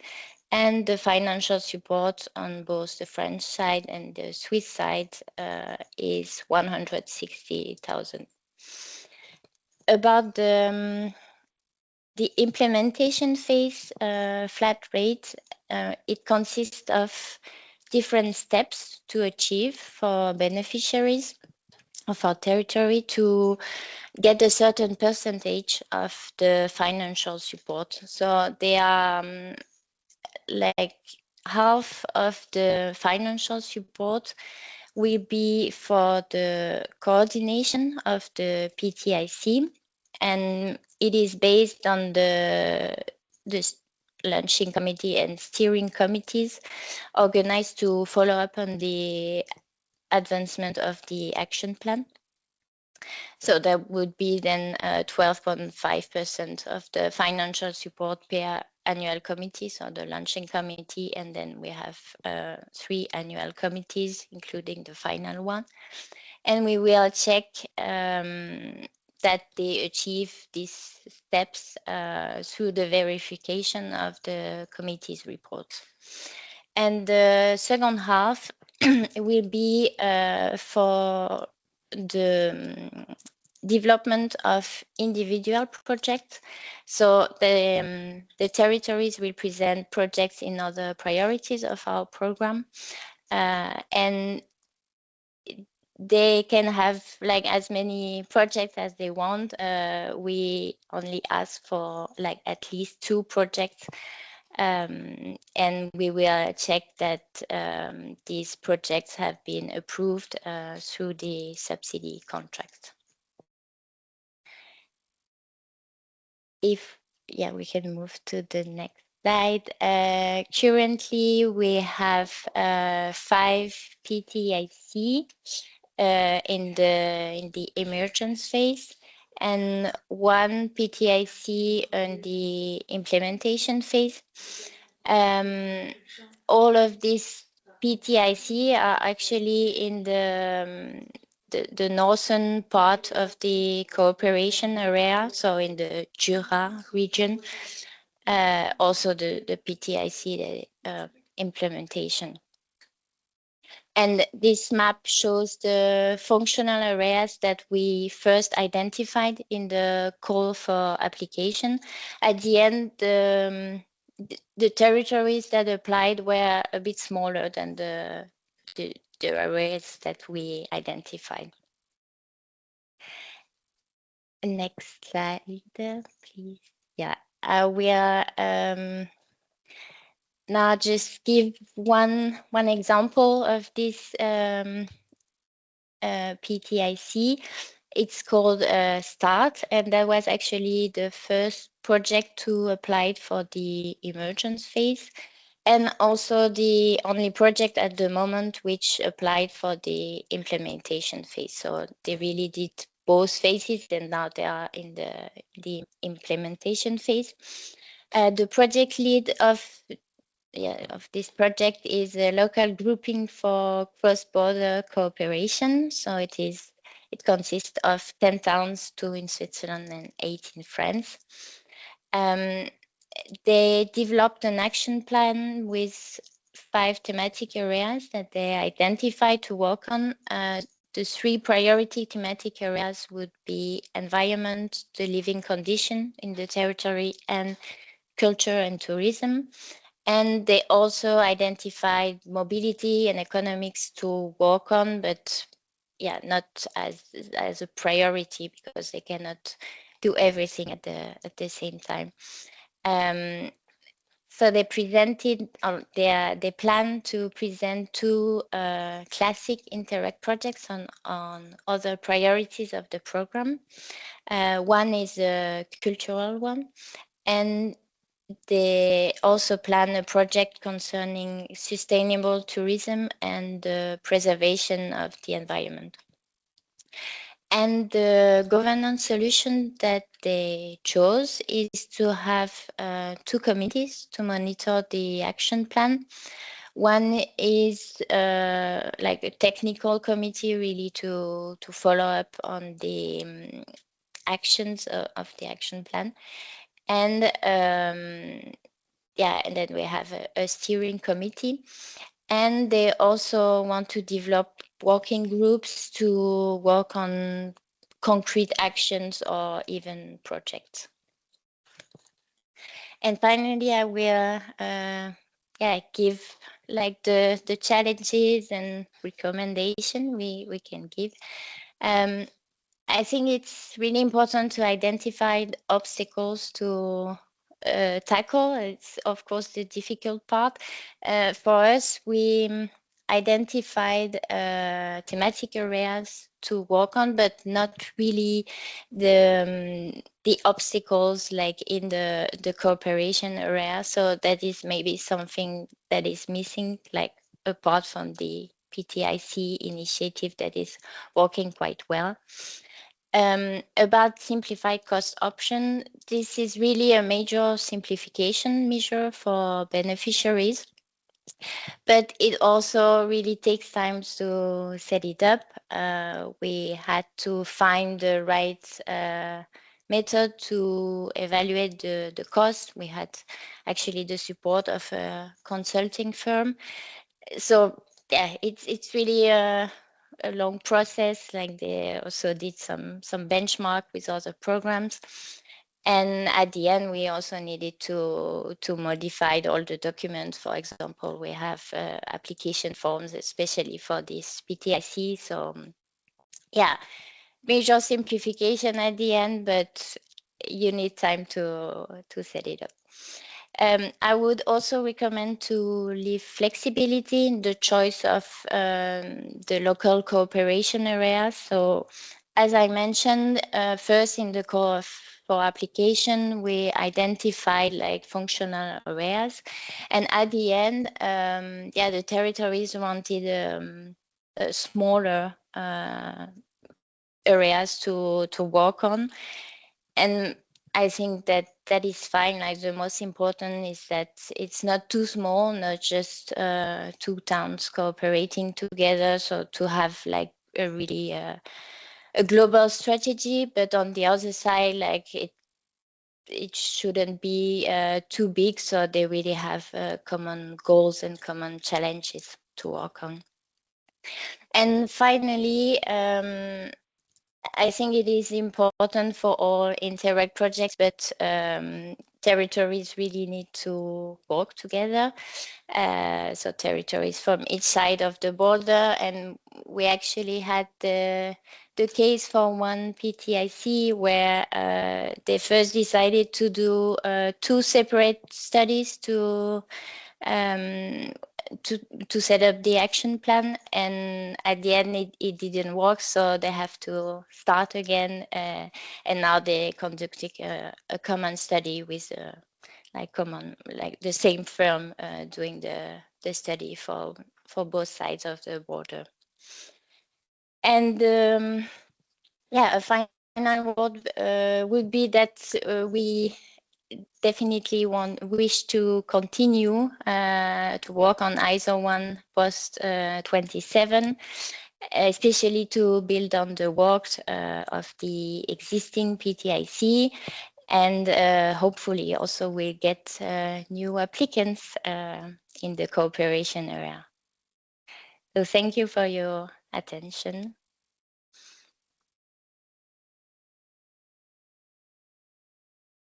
and the financial support on both the French side and the Swiss side is 160,000. About the implementation phase flat rate, it consists of different steps to achieve for beneficiaries of our territory to get a certain percentage of the financial support. So they are like half of the financial support will be for the coordination of the PTIC, and it is based on the launching committee and steering committees organized to follow up on the advancement of the action plan. So that would be then 12.5% of the financial support per annual committee, so the launching committee, and then we have 3 annual committees, including the final one. And we will check that they achieve these steps through the verification of the committee's reports. And the second half will be for the development of individual projects. So the territories will present projects in other priorities of our program, and they can have like as many projects as they want. We only ask for like at least 2 projects, and we will check that these projects have been approved through the subsidy contract. We can move to the next slide. Currently, we have 5 PTIC in the emergence phase, and 1 PTIC in the implementation phase. All of these PTIC are actually in the northern part of the cooperation area, so in the Jura region. Also the PTIC implementation. And this map shows the functional areas that we first identified in the call for application. At the end, the territories that applied were a bit smaller than the areas that we identified. Next slide, please. Yeah, I will now just give one example of this PTIC. It's called START, and that was actually the first project to apply for the emergence phase, and also the only project at the moment which applied for the implementation phase. So they really did both phases, and now they are in the implementation phase. The project lead of this project is a local grouping for cross-border cooperation. So it consists of 10 towns, 2 in Switzerland and 8 in France. They developed an action plan with 5 thematic areas that they identified to work on. The 3 priority thematic areas would be environment, the living condition in the territory, and culture and tourism. And they also identified mobility and economics to work on, but not as a priority, because they cannot do everything at the same time. So they presented, they plan to present 2 classic Interreg projects on other priorities of the program. One is a cultural one, and they also plan a project concerning sustainable tourism and the preservation of the environment. And the governance solution that they chose is to have 2 committees to monitor the action plan. One is like a technical committee, really to follow up on the actions of the action plan. And yeah, and then we have a steering committee. And they also want to develop working groups to work on concrete actions or even projects. And finally, I will give like the challenges and recommendation we can give. I think it's really important to identify the obstacles to tackle. It's of course the difficult part. For us, we identified thematic areas to work on, but not really the obstacles like in the cooperation area. So that is maybe something that is missing, like apart from the PTIC initiative that is working quite well. About simplified cost option, this is really a major simplification measure for beneficiaries, but it also really takes time to set it up. We had to find the right method to evaluate the cost. We had actually the support of a consulting firm. So yeah, it's really a long process. Like they also did some benchmark with other programs, and at the end we also needed to modify all the documents. For example, we have application forms especially for this PTIC. So yeah, major simplification at the end, but you need time to set it up. I would also recommend to leave flexibility in the choice of the local cooperation areas. So as I mentioned, first in the core for application, we identified like functional areas. And at the end, the territories wanted smaller areas to work on. And I think that is fine. Like the most important is that it's not too small, not just 2 towns cooperating together. So to have like a really a global strategy, but on the other side, like it shouldn't be too big. So they really have common goals and common challenges to work on. And finally, I think it is important for all Interreg projects, but territories really need to work together. So territories from each side of the border, and we actually had the case for one PTIC where they first decided to do 2 separate studies to set up the action plan, and at the end it didn't work, so they have to start again, and now they're conducting a common study with the same firm doing the study for both sides of the border. And a final word would be that we definitely wish to continue to work on ISO1 post 27, especially to build on the work of the existing PTIC, and hopefully also we'll get new applicants in the cooperation area. So thank you for your attention.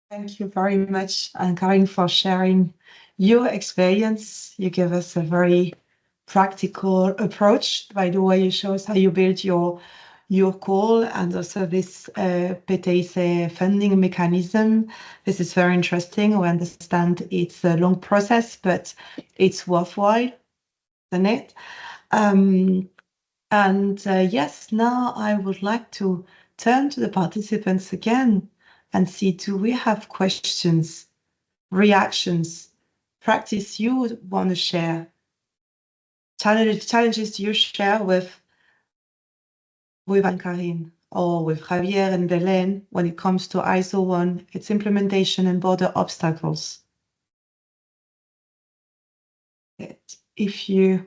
Thank you very much, Anne-Karin, for sharing your experience. You give us a very practical approach. By the way, you show us how you build your call and also this PTIC funding mechanism. This is very interesting. We understand it's a long process, but it's worthwhile, isn't it? Yes, now I would like to turn to the participants again and see, do we have questions, reactions, practice you would want to share, challenges you share with Anne-Karin? or with Javier and Belén when it comes to ISO1, its implementation and border obstacles. If you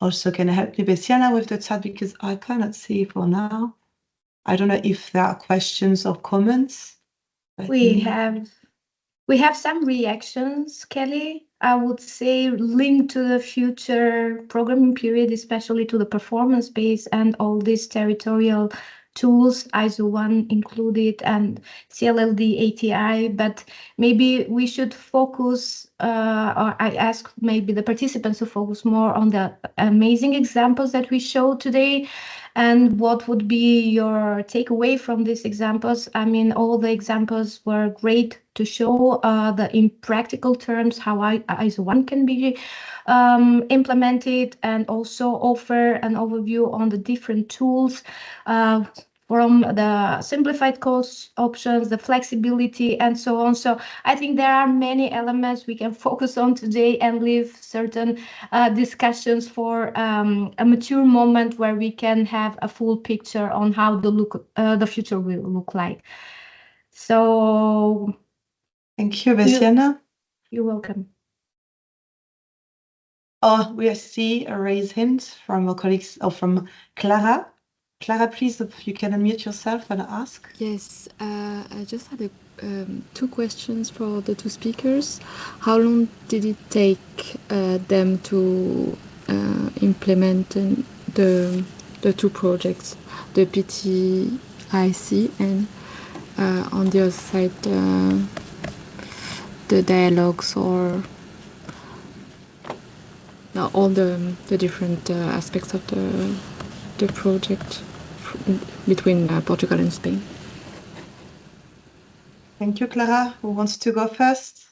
also can help me, Bessiana, with the chat, because I cannot see for now. I don't know if there are questions or comments. We have some reactions, Kelly. I would say linked to the future programming period, especially to the performance base and all these territorial tools, ISO1 included and CLLD ATI, but maybe we should focus, or I ask maybe the participants to focus more on the amazing examples that we showed today. And what would be your takeaway from these examples? I mean, all the examples were great to show in practical terms how ISO1 can be implemented, and also offer an overview on the different tools from the simplified cost options, the flexibility, and so on. So I think there are many elements we can focus on today and leave certain discussions for a mature moment where we can have a full picture on how the future will look like. So thank you, Bessiana. You're welcome. Oh, we see a raised hand from our colleagues, or from Clara. Clara, please, if you can unmute yourself and ask. Yes, I just had two questions for the two speakers. How long did it take them to implement the two projects, the PTIC and on the other side the dialogues, or all the different aspects of the project between Portugal and Spain? Thank you, Clara. Who wants to go first?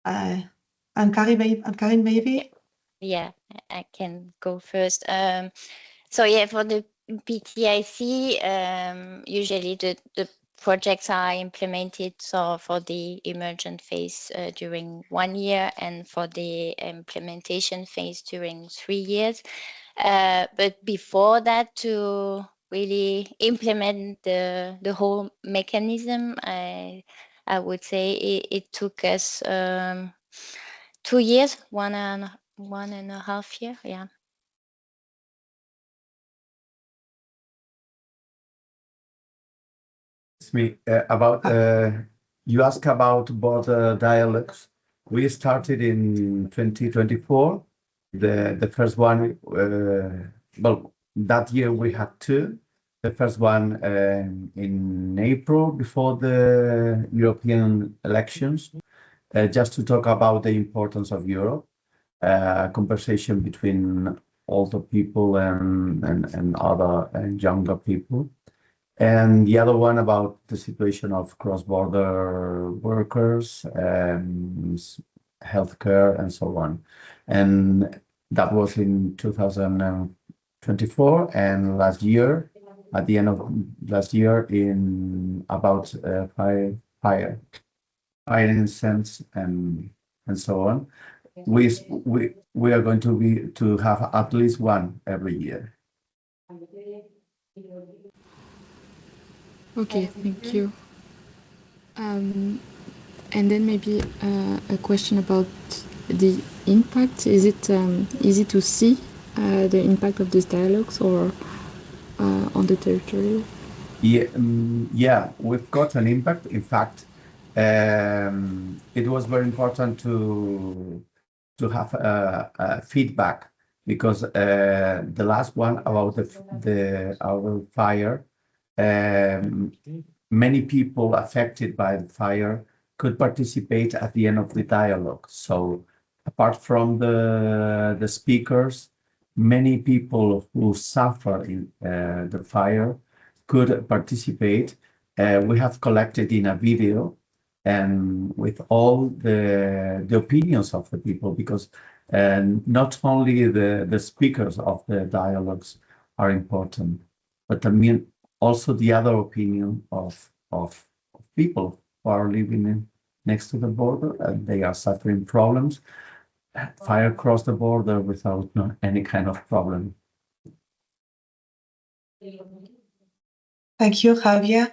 And Karin, maybe? Yeah, I can go first. So yeah, for the PTIC, usually the projects are implemented so for the emergent phase during 1 year, and for the implementation phase during 3 years. But before that, to really implement the whole mechanism, I would say it took us 2 years, one and a half year, yeah. It's me. You ask about border dialogues. We started in 2024. The first one, well, that year we had two. The first one in April before the European elections, just to talk about the importance of Europe, conversation between older people and other and younger people. And the other one about the situation of cross-border workers, healthcare, and so on. And that was in 2024. And last year, at the end of last year, in about fire incidents and so on, we are going to have at least one every year. Okay, thank you. And then maybe a question about the impact. Is it easy to see the impact of these dialogues, or on the territory? Yeah, we've got an impact. In fact, it was very important to have feedback, because the last one about our fire, many people affected by the fire could participate at the end of the dialogue. So apart from the speakers, many people who suffer in the fire could participate. We have collected in a video and with all the opinions of the people, because not only the speakers of the dialogues are important, but I mean also the other opinion of people who are living next to the border, and they are suffering problems. Fire across the border without any kind of problem. Thank you, Javier.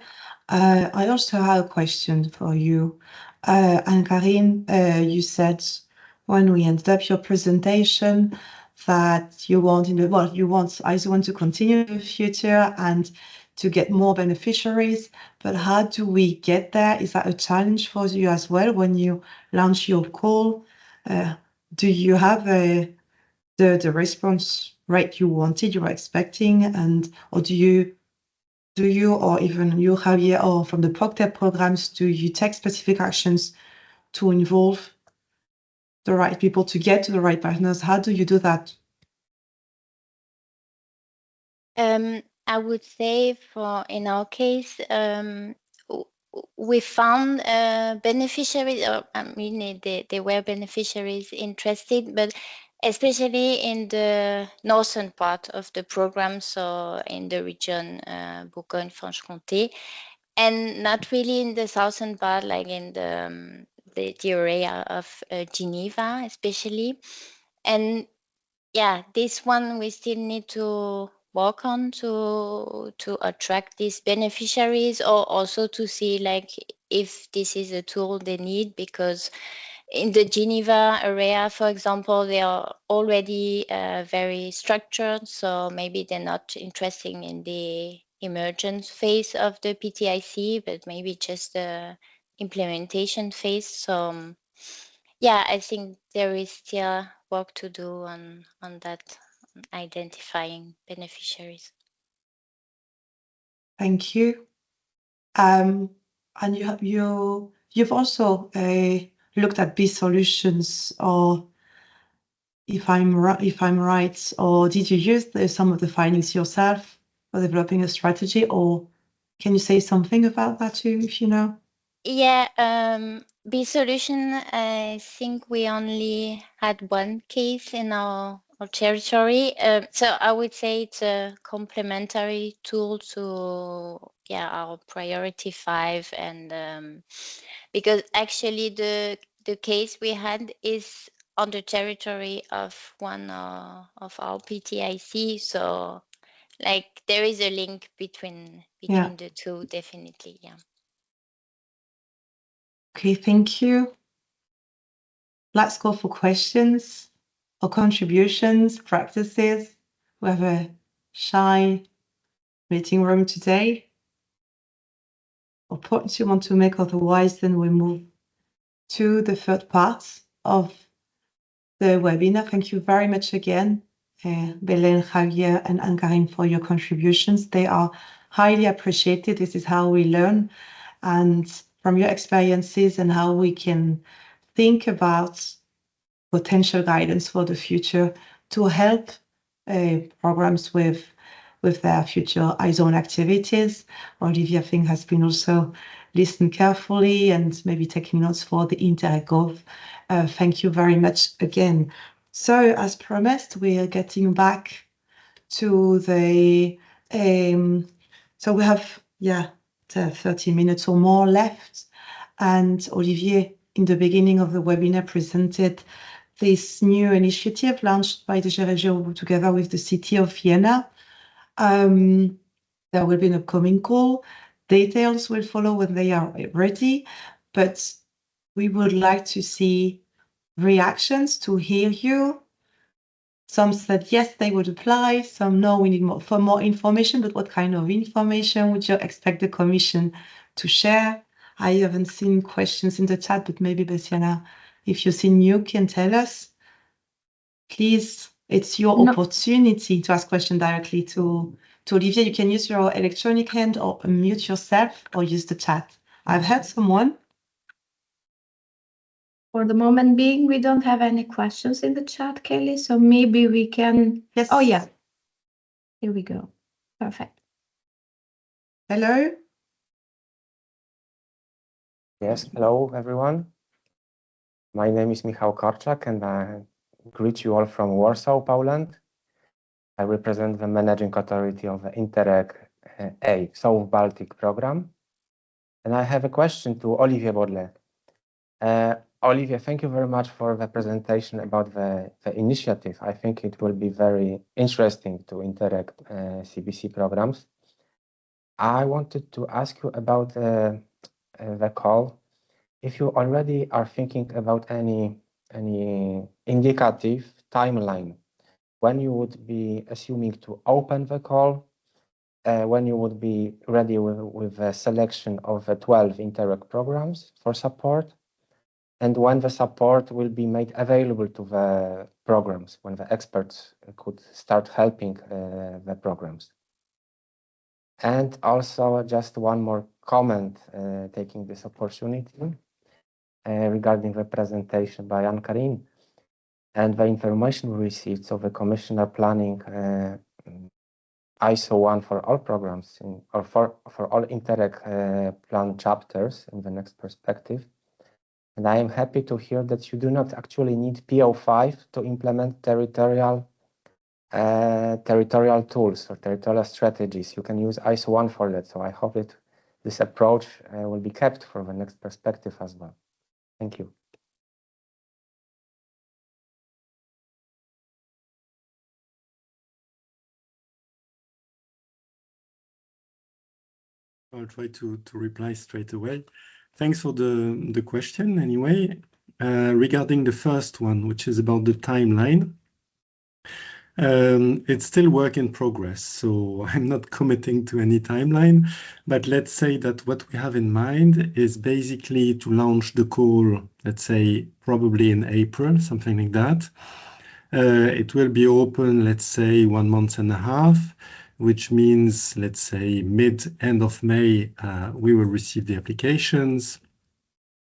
I also have a question for you. And Karin, you said when we ended up your presentation that you want you want ISO1 to continue in the future and to get more beneficiaries, but how do we get there? Is that a challenge for you as well when you launch your call? Do you have the response rate you wanted, you were expecting, or do you or even you, Javier, or from the PROCTEP programs, do you take specific actions to involve the right people to get to the right partners? How do you do that? I would say in our case, we found beneficiaries, or I mean, they were beneficiaries interested, but especially in the northern part of the program, so in the region Bourgogne-Franche-Comté, and not really in the southern part, like in the area of Geneva, especially. And yeah, this one we still need to work on to attract these beneficiaries, or also to see like if this is a tool they need, because in the Geneva area, for example, they are already very structured, so maybe they're not interested in the emergence phase of the PTIC, but maybe just the implementation phase. So yeah, I think there is still work to do on that, identifying beneficiaries. Thank you. And you've also looked at B solutions, or if I'm right, or did you use some of the findings yourself for developing a strategy, or can you say something about that too, if you know? Yeah, B solution, I think we only had one case in our territory. So I would say it's a complementary tool to our priority 5, and because actually the case we had is on the territory of one of our PTIC. So like there is a link between the two, definitely. Yeah. Okay, thank you. Let's go for questions or contributions, practices. We have a shy meeting room today. Or points you want to make, otherwise then we move to the third part of the webinar. Thank you very much again, Belén, Javier, and Anne-Karin, for your contributions. They are highly appreciated. This is how we learn, and from your experiences and how we can think about potential guidance for the future to help programs with their future ISO1 activities. Olivia, I think, has been also listening carefully and maybe taking notes for the InterregGov. Thank you very much again. So as promised, we are getting back to the, so we have, 30 minutes or more left. And Olivier, in the beginning of the webinar, presented this new initiative launched by DG REGIO together with the city of Vienna. There will be an upcoming call. Details will follow when they are ready, but we would like to see reactions, to hear you. Some said yes, they would apply. Some no, we need more information, but what kind of information would you expect the Commission to share? I haven't seen questions in the chat, but maybe Bessiana, if you've seen, you can tell us. Please, it's your opportunity to ask questions directly to Olivier. You can use your electronic hand or unmute yourself or use the chat. I've heard someone. For the moment being, we don't have any questions in the chat, Kelly, so maybe we can... Yes. Oh, yeah. Here we go. Perfect. Hello. Yes, hello, everyone. My name is Michał Korczak, and I greet you all from Warsaw, Poland. I represent the managing authority of the Interreg A South Baltic program. And I have a question to Olivier Baudlet. Olivier, thank you very much for the presentation about the initiative. I think it will be very interesting to Interreg CBC programs. I wanted to ask you about the call. If you already are thinking about any indicative timeline, when you would be assuming to open the call, when you would be ready with a selection of 12 Interreg programs for support, and when the support will be made available to the programs, when the experts could start helping the programs. And also just one more comment, taking this opportunity regarding the presentation by Anne-Karin and the information we received. So the commissioner planning ISO1 for all programs or for all Interreg plan chapters in the next perspective. And I am happy to hear that you do not actually need PO5 to implement territorial tools or territorial strategies. You can use ISO1 for that. So I hope that this approach will be kept for the next perspective as well. Thank you. I'll try to reply straight away. Thanks for the question anyway. Regarding the first one, which is about the timeline, it's still work in progress, so I'm not committing to any timeline, but let's say that what we have in mind is basically to launch the call, let's say probably in April, something like that. It will be open, let's say 1.5 months, which means, let's say end of May, we will receive the applications,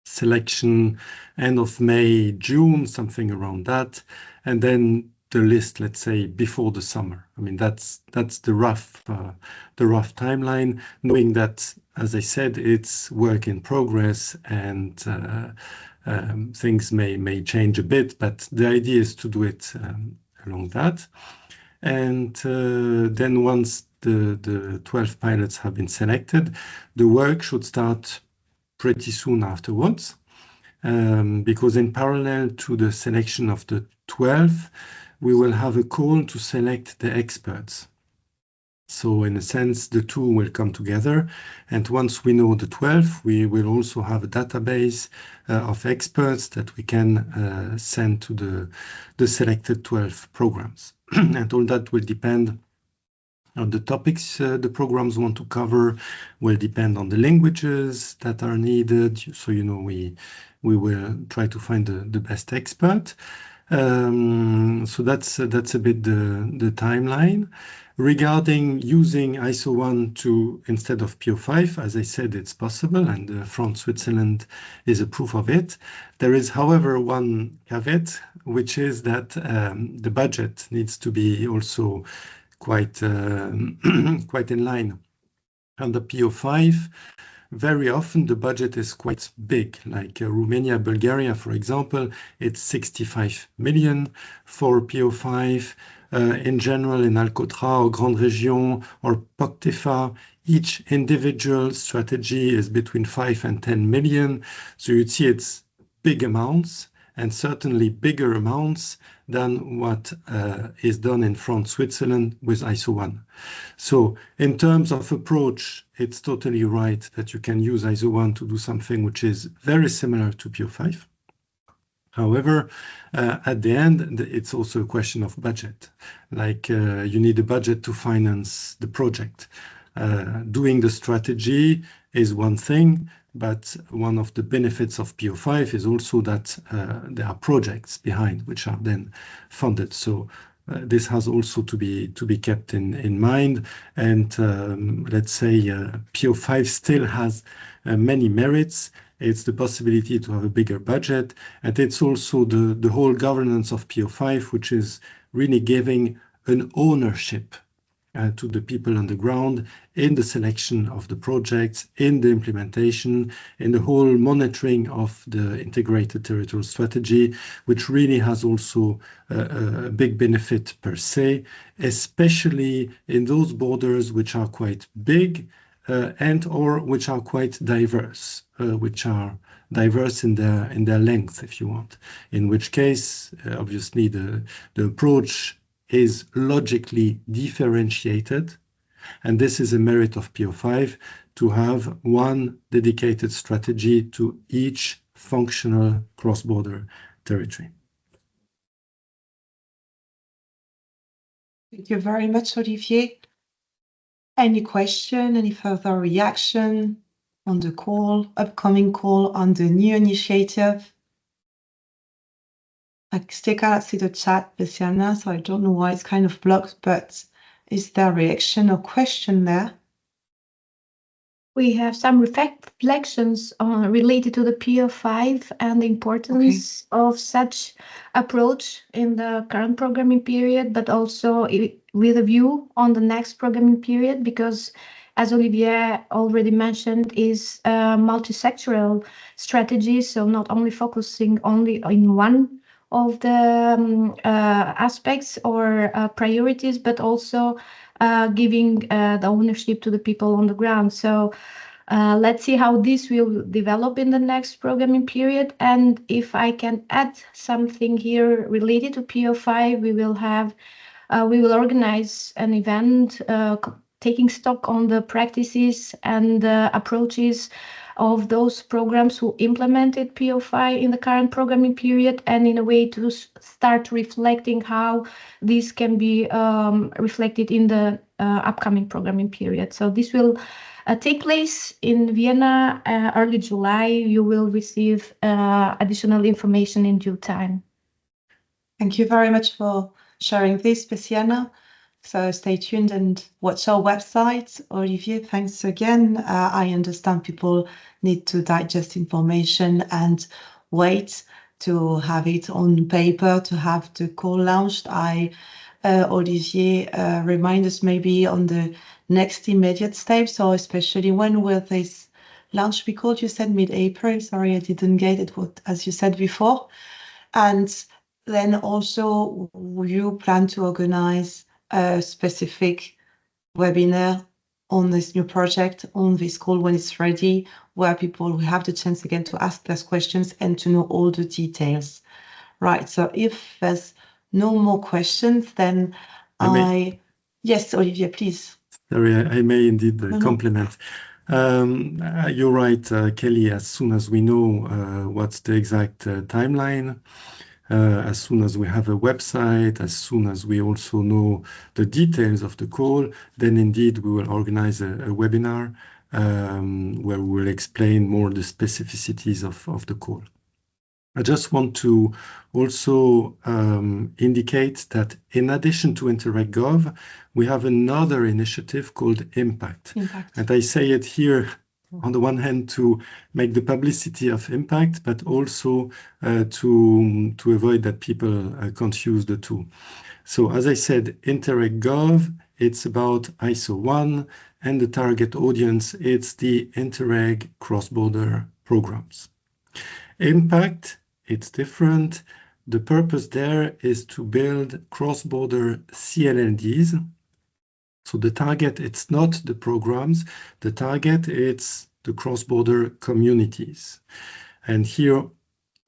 selection end of May, June, something around that, and then the list, let's say before the summer. I mean, that's the rough timeline, knowing that, as I said, it's work in progress and things may change a bit, but the idea is to do it along that. And then once the 12 pilots have been selected, the work should start pretty soon afterwards, because in parallel to the selection of the 12, we will have a call to select the experts. So in a sense, the two will come together. And once we know the 12, we will also have a database of experts that we can send to the selected 12 programs. And all that will depend on the topics the programs want to cover, will depend on the languages that are needed. So, you know, we will try to find the best expert. So that's a bit the timeline. Regarding using ISO1 instead of PO5, as I said, it's possible, and France, Switzerland is a proof of it. There is, however, one caveat, which is that the budget needs to be also quite in line. Under PO5, very often the budget is quite big, like Romania, Bulgaria, for example, it's 65 million for PO5. In general, in Alcotra or Grande Région or POCTEFA, each individual strategy is between 5 and 10 million. So you'd see it's big amounts, and certainly bigger amounts than what is done in France, Switzerland with ISO1. So in terms of approach, it's totally right that you can use ISO1 to do something which is very similar to PO5. However, at the end, it's also a question of budget. Like you need a budget to finance the project. Doing the strategy is one thing, but one of the benefits of PO5 is also that there are projects behind which are then funded. So this has also to be kept in mind. And let's say PO5 still has many merits. It's the possibility to have a bigger budget, and it's also the whole governance of PO5, which is really giving an ownership to the people on the ground in the selection of the projects, in the implementation, in the whole monitoring of the integrated territorial strategy, which really has also a big benefit per se, especially in those borders which are quite big and or which are quite diverse, in their length, if you want. In which case, obviously, the approach is logically differentiated And this is a merit of PO5 to have one dedicated strategy to each functional cross-border territory. Thank you very much, Olivier. Any question, any further reaction on the call, upcoming call on the new initiative? I still cannot see the chat, Luciana, so I don't know why it's kind of blocked, but is there a reaction or question there? We have some reflections related to the PO5 and the importance of such approach in the current programming period, but also with a view on the next programming period, because as Olivier already mentioned, is a multi-sectoral strategy, so not only focusing only in one of the aspects or priorities, but also giving the ownership to the people on the ground. So let's see how this will develop in the next programming period. And if I can add something here related to PO5, we will organize an event taking stock on the practices and approaches of those programs who implemented PO5 in the current programming period, and in a way to start reflecting how this can be reflected in the upcoming programming period. So this will take place in Vienna early July. You will receive additional information in due time. Thank you very much for sharing this, Luciana. So stay tuned and watch our website. Olivier, thanks again. I understand people need to digest information and wait to have it on paper, to have the call launched. Olivier, remind us maybe on the next immediate steps, so especially when will this launch be called? You said mid-April. Sorry, I didn't get it, as you said before. And then also, you plan to organize a specific webinar on this new project, on this call when it's ready, where people will have the chance again to ask those questions and to know all the details. Right, so if there's no more questions, then Yes, Olivier, please. Sorry, I may indeed compliment. You're right, Kelly, as soon as we know what's the exact timeline, as soon as we have a website, as soon as we also know the details of the call, then indeed we will organize a webinar where we will explain more the specificities of the call. I just want to also indicate that in addition to InterregGov, we have another initiative called Impact. And I say it here on the one hand to make the publicity of Impact, but also to avoid that people confuse the two. So as I said, InterregGov, it's about ISO1, and the target audience, it's the Interreg cross-border programs. Impact, it's different. The purpose there is to build cross-border CLLDs. So the target, it's not the programs. The target, it's the cross-border communities. And here,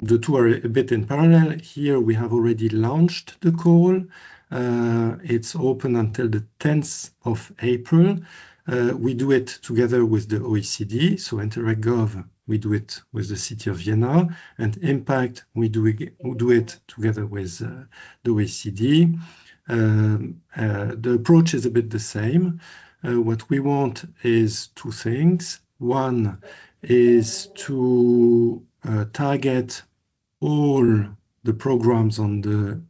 the two are a bit in parallel. Here we have already launched the call. It's open until the 10th of April. We do it together with the OECD, so InterregGov, we do it with the city of Vienna, and Impact, we do it together with the OECD. The approach is a bit the same. What we want is two things. One is to target all the programs on the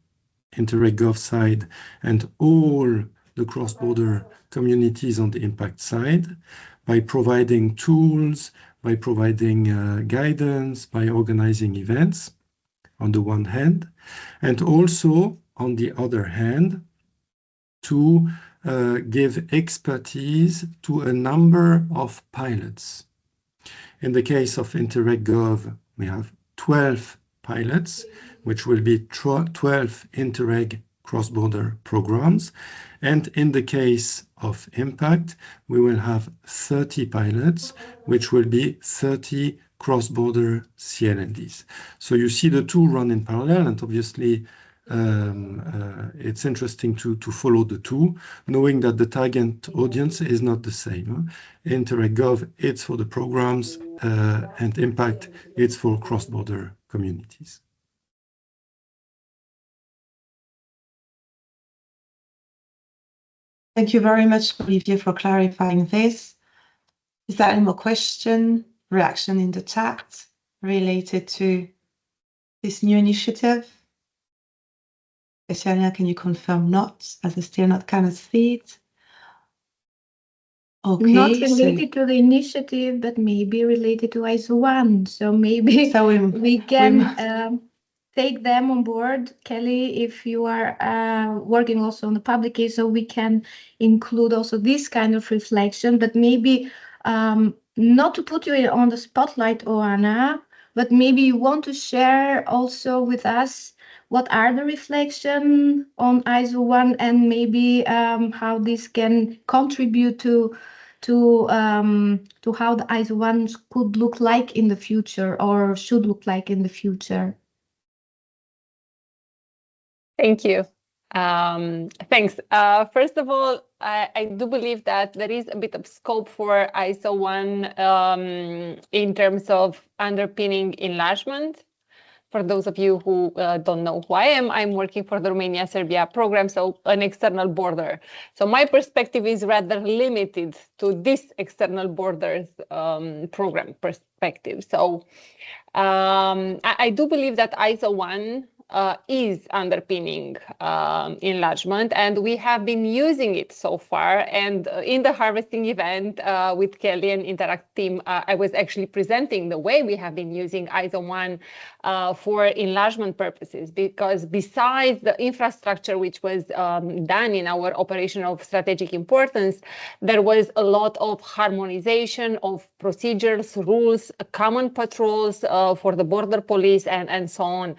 InterregGov side and all the cross-border communities on the Impact side by providing tools, by providing guidance, by organizing events on the one hand, and also on the other hand, to give expertise to a number of pilots. In the case of InterregGov, we have 12 pilots, which will be 12 Interreg cross-border programs. And in the case of Impact, we will have 30 pilots, which will be 30 cross-border CLLDs. So you see the two run in parallel, and obviously it's interesting to follow the two, knowing that the target audience is not the same. InterregGov, it's for the programs, and impact, it's for cross-border communities. Thank you very much, Olivier, for clarifying this. Is there any more question, reaction in the chat related to this new initiative? Christiana, can you confirm not, as I still not cannot see it? Okay, not related to the initiative, but maybe related to ISO1. So maybe we can take them on board. Kelly, if you are working also on the public case, so we can include also this kind of reflection, but maybe not to put you on the spotlight, Oana, but maybe you want to share also with us what are the reflections on ISO1 and maybe how this can contribute to how the ISO1 could look like in the future or should look like in the future. Thank you. Thanks. First of all, I do believe that there is a bit of scope for ISO1 in terms of underpinning enlargement. For those of you who don't know who I am, I'm working for the Romania-Serbia program, so an external border. So my perspective is rather limited to this external borders program perspective. So I do believe that ISO1 is underpinning enlargement, and we have been using it so far. And in the harvesting event with Kelly and Interact team, I was actually presenting the way we have been using ISO1 for enlargement purposes, because besides the infrastructure which was done in our operation of strategic importance, there was a lot of harmonization of procedures, rules, common patrols for the border police and so on,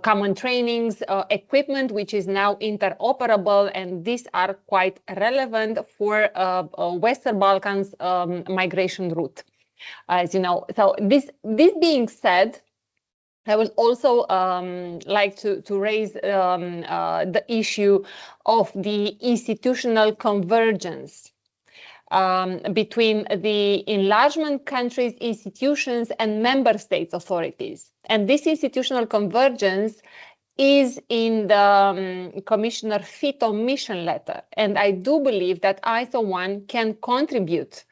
common trainings, equipment which is now interoperable, and these are quite relevant for Western Balkans migration route, as you know. So this being said, I would also like to raise the issue of the institutional convergence between the enlargement countries' institutions and member states' authorities. And this institutional convergence is in the Commissioner Fito mission letter. And I do believe that ISO1 can contribute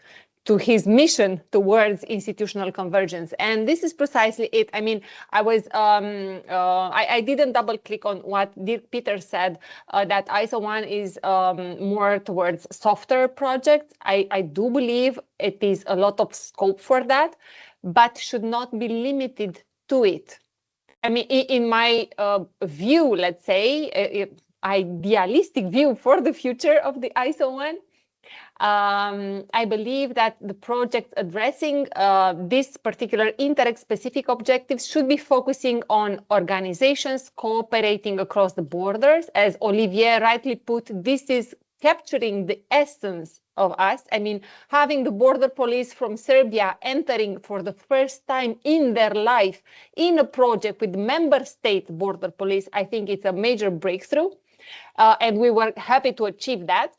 to his mission towards institutional convergence. And this is precisely it. I mean, I didn't double click on what Peter said, that ISO1 is more towards softer projects. I do believe it is a lot of scope for that, but should not be limited to it. I mean, in my view, let's say, idealistic view for the future of the ISO1, I believe that the project addressing this particular Interreg specific objectives should be focusing on organizations cooperating across the borders. As Olivier rightly put, this is capturing the essence of us. I mean, having the border police from Serbia entering for the first time in their life in a project with member state border police, I think it's a major breakthrough. And we were happy to achieve that.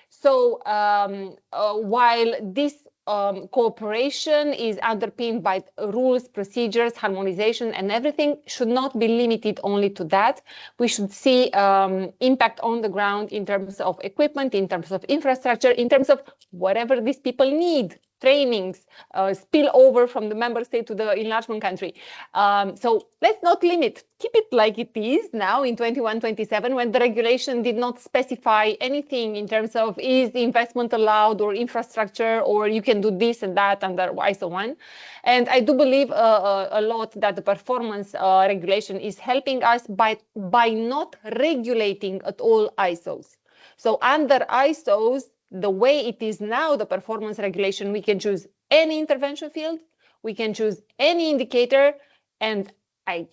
So while this cooperation is underpinned by rules, procedures, harmonization, and everything, should not be limited only to that. We should see impact on the ground in terms of equipment, in terms of infrastructure, in terms of whatever these people need, trainings, spill over from the member state to the enlargement country. So let's not limit, keep it like it is now in 21-27, when the regulation did not specify anything in terms of is the investment allowed or infrastructure, or you can do this and that under ISO1. And I do believe a lot that the performance regulation is helping us by not regulating at all ISOs. So under ISOs, the way it is now, the performance regulation, we can choose any intervention field, we can choose any indicator, and I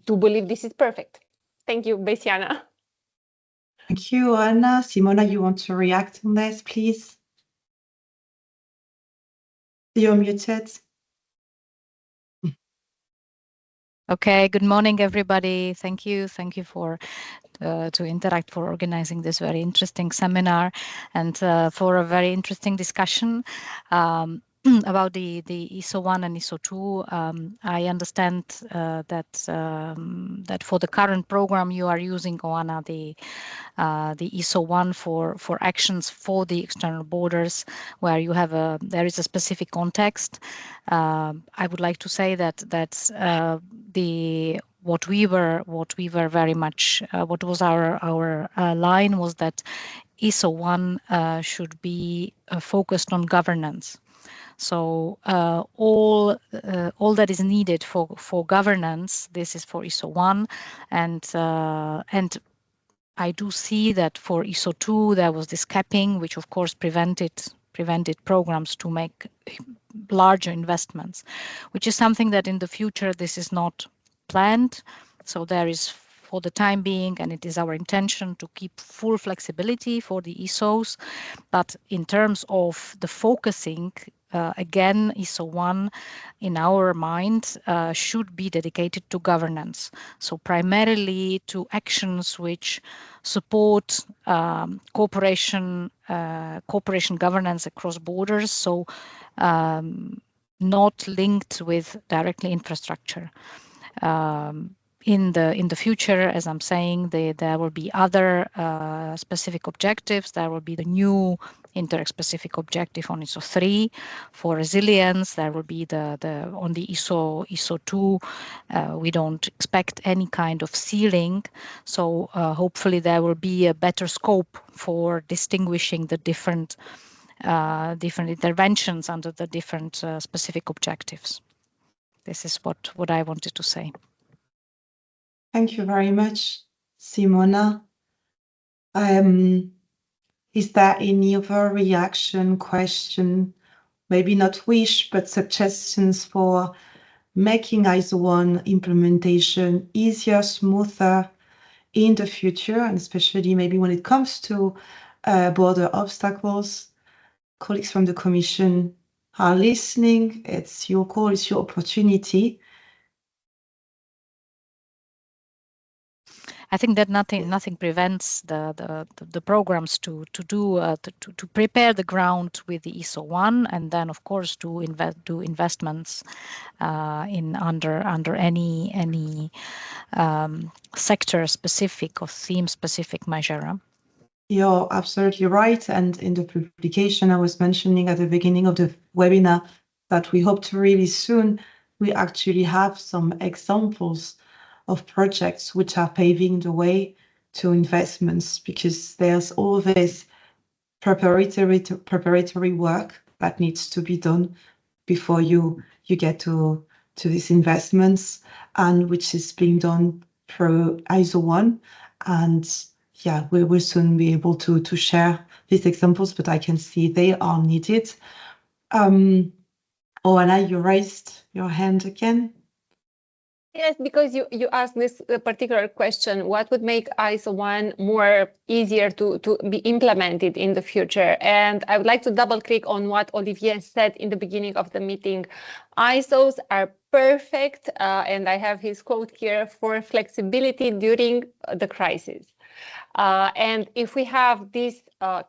do believe this is perfect. Thank you, Besiana. Thank you, Anna. Simona, you want to react on this, please? You're muted. Okay, good morning, everybody. Thank you for to Interact for organizing this very interesting seminar and for a very interesting discussion about the ISO1 and ISO2. I understand that for the current program you are using, Oana, the ISO1 for actions for the external borders, where you have there is a specific context. I would like to say that what was our line was that ISO1 should be focused on governance. So all that is needed for governance, this is for ISO1, and I do see that for ISO2 there was this capping, which of course prevented programs to make larger investments, which is something that in the future this is not planned. So there is, for the time being, and it is our intention to keep full flexibility for the ISOs, but in terms of the focusing, again, ISO1 in our mind should be dedicated to governance. So primarily to actions which support cooperation governance across borders. So not linked with directly infrastructure. In the future, as I'm saying, there will be other specific objectives. There will be the new Interreg Specific Objective on ISO 3 for resilience. There will be on the ISO 2. We don't expect any kind of ceiling. So hopefully there will be a better scope for distinguishing the different interventions under the different specific objectives. This is what I wanted to say. Thank you very much, Simona. Is there any other reaction, question, maybe not wish, but suggestions for making ISO1 implementation easier, smoother in the future, and especially maybe when it comes to border obstacles? Colleagues from the Commission are listening. It's your call, it's your opportunity. I think that nothing prevents the programs to prepare the ground with the ISO1, and then of course to do investments under any sector specific or theme specific measure. You're absolutely right. And in the publication I was mentioning at the beginning of the webinar that we hope to release soon, we actually have some examples of projects which are paving the way to investments, because there's always preparatory work that needs to be done before you get to these investments, and which is being done through ISO1. And yeah, we will soon be able to share these examples, but I can see they are needed. Oana, you raised your hand again. Yes, because you asked this particular question, what would make ISO1 more easier to be implemented in the future? And I would like to double click on what Olivier said in the beginning of the meeting. ISOs are perfect, and I have his quote here, for flexibility during the crisis. And if we have this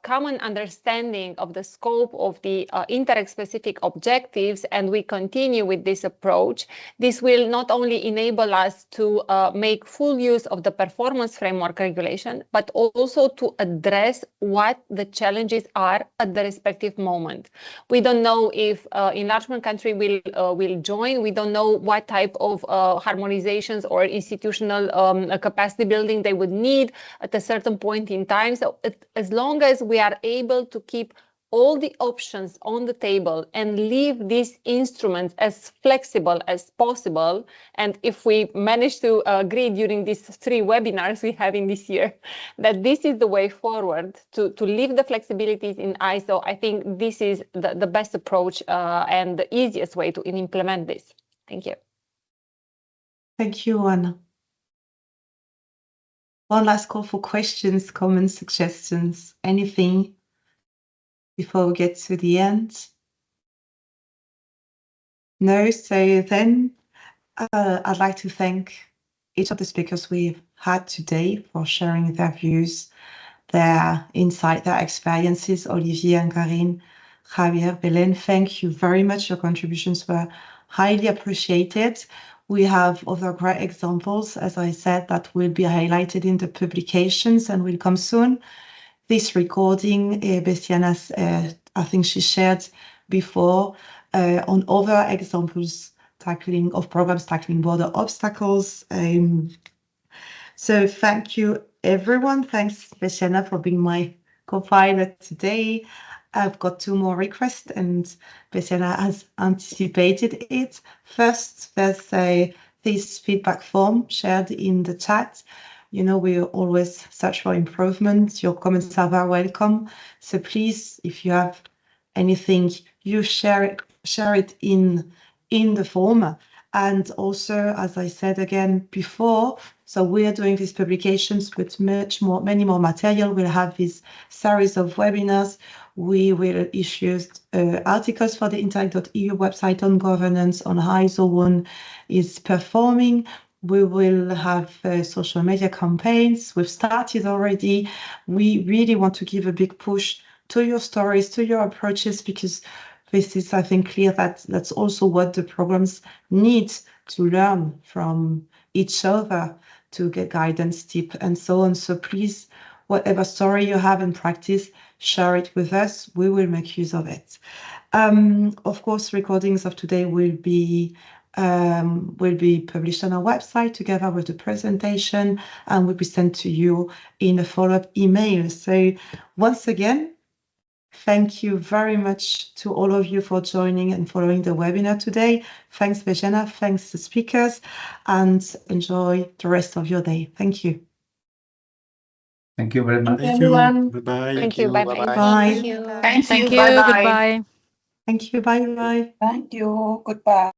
common understanding of the scope of the Interreg specific objectives, and we continue with this approach, this will not only enable us to make full use of the performance framework regulation, but also to address what the challenges are at the respective moment. We don't know if enlargement country will join. We don't know what type of harmonizations or institutional capacity building they would need at a certain point in time. So as long as we are able to keep all the options on the table and leave these instruments as flexible as possible, and if we manage to agree during these 3 webinars we have in this year that this is the way forward, to leave the flexibilities in ISO, I think this is the best approach and the easiest way to implement this. Thank you. Thank you, Anna. One last call for questions, comments, suggestions, anything before we get to the end? No, so then I'd like to thank each of the speakers we've had today for sharing their views, their insight, their experiences. Olivier and Karine, Javier, Belen, thank you very much. Your contributions were highly appreciated. We have other great examples, as I said, that will be highlighted in the publications and will come soon. This recording, Bessiana's, I think she shared before, on other examples of programs tackling border obstacles. So thank you, everyone. Thanks, Bessiana, for being my co-pilot today. I've got 2 more requests, and Bessiana has anticipated it. First, there's this feedback form shared in the chat. You know, we always search for improvements. Your comments are very welcome. So please, if you have anything, you share it in the form. And also, as I said again before, so we are doing these publications with many more material. We'll have this series of webinars. We will issue articles for the Interreg.eu website on governance, on how ISO1 is performing. We will have social media campaigns. We've started already. We really want to give a big push to your stories, to your approaches, because this is, I think, clear that that's also what the programs need to learn from each other, to get guidance, tip, and so on. So please, whatever story you have in practice, share it with us. We will make use of it. Of course, recordings of today will be published on our website together with the presentation and will be sent to you in a follow-up email. So once again, thank you very much to all of you for joining and following the webinar today. Thanks, Bessiana. Thanks to speakers, and enjoy the rest of your day. Thank you. Thank you very much. Thank you. Everyone. Bye-bye. Thank you. Bye-bye. Bye. Thank you. Thank you. Bye-bye. Goodbye. Thank you. Bye-bye. Thank you. Goodbye.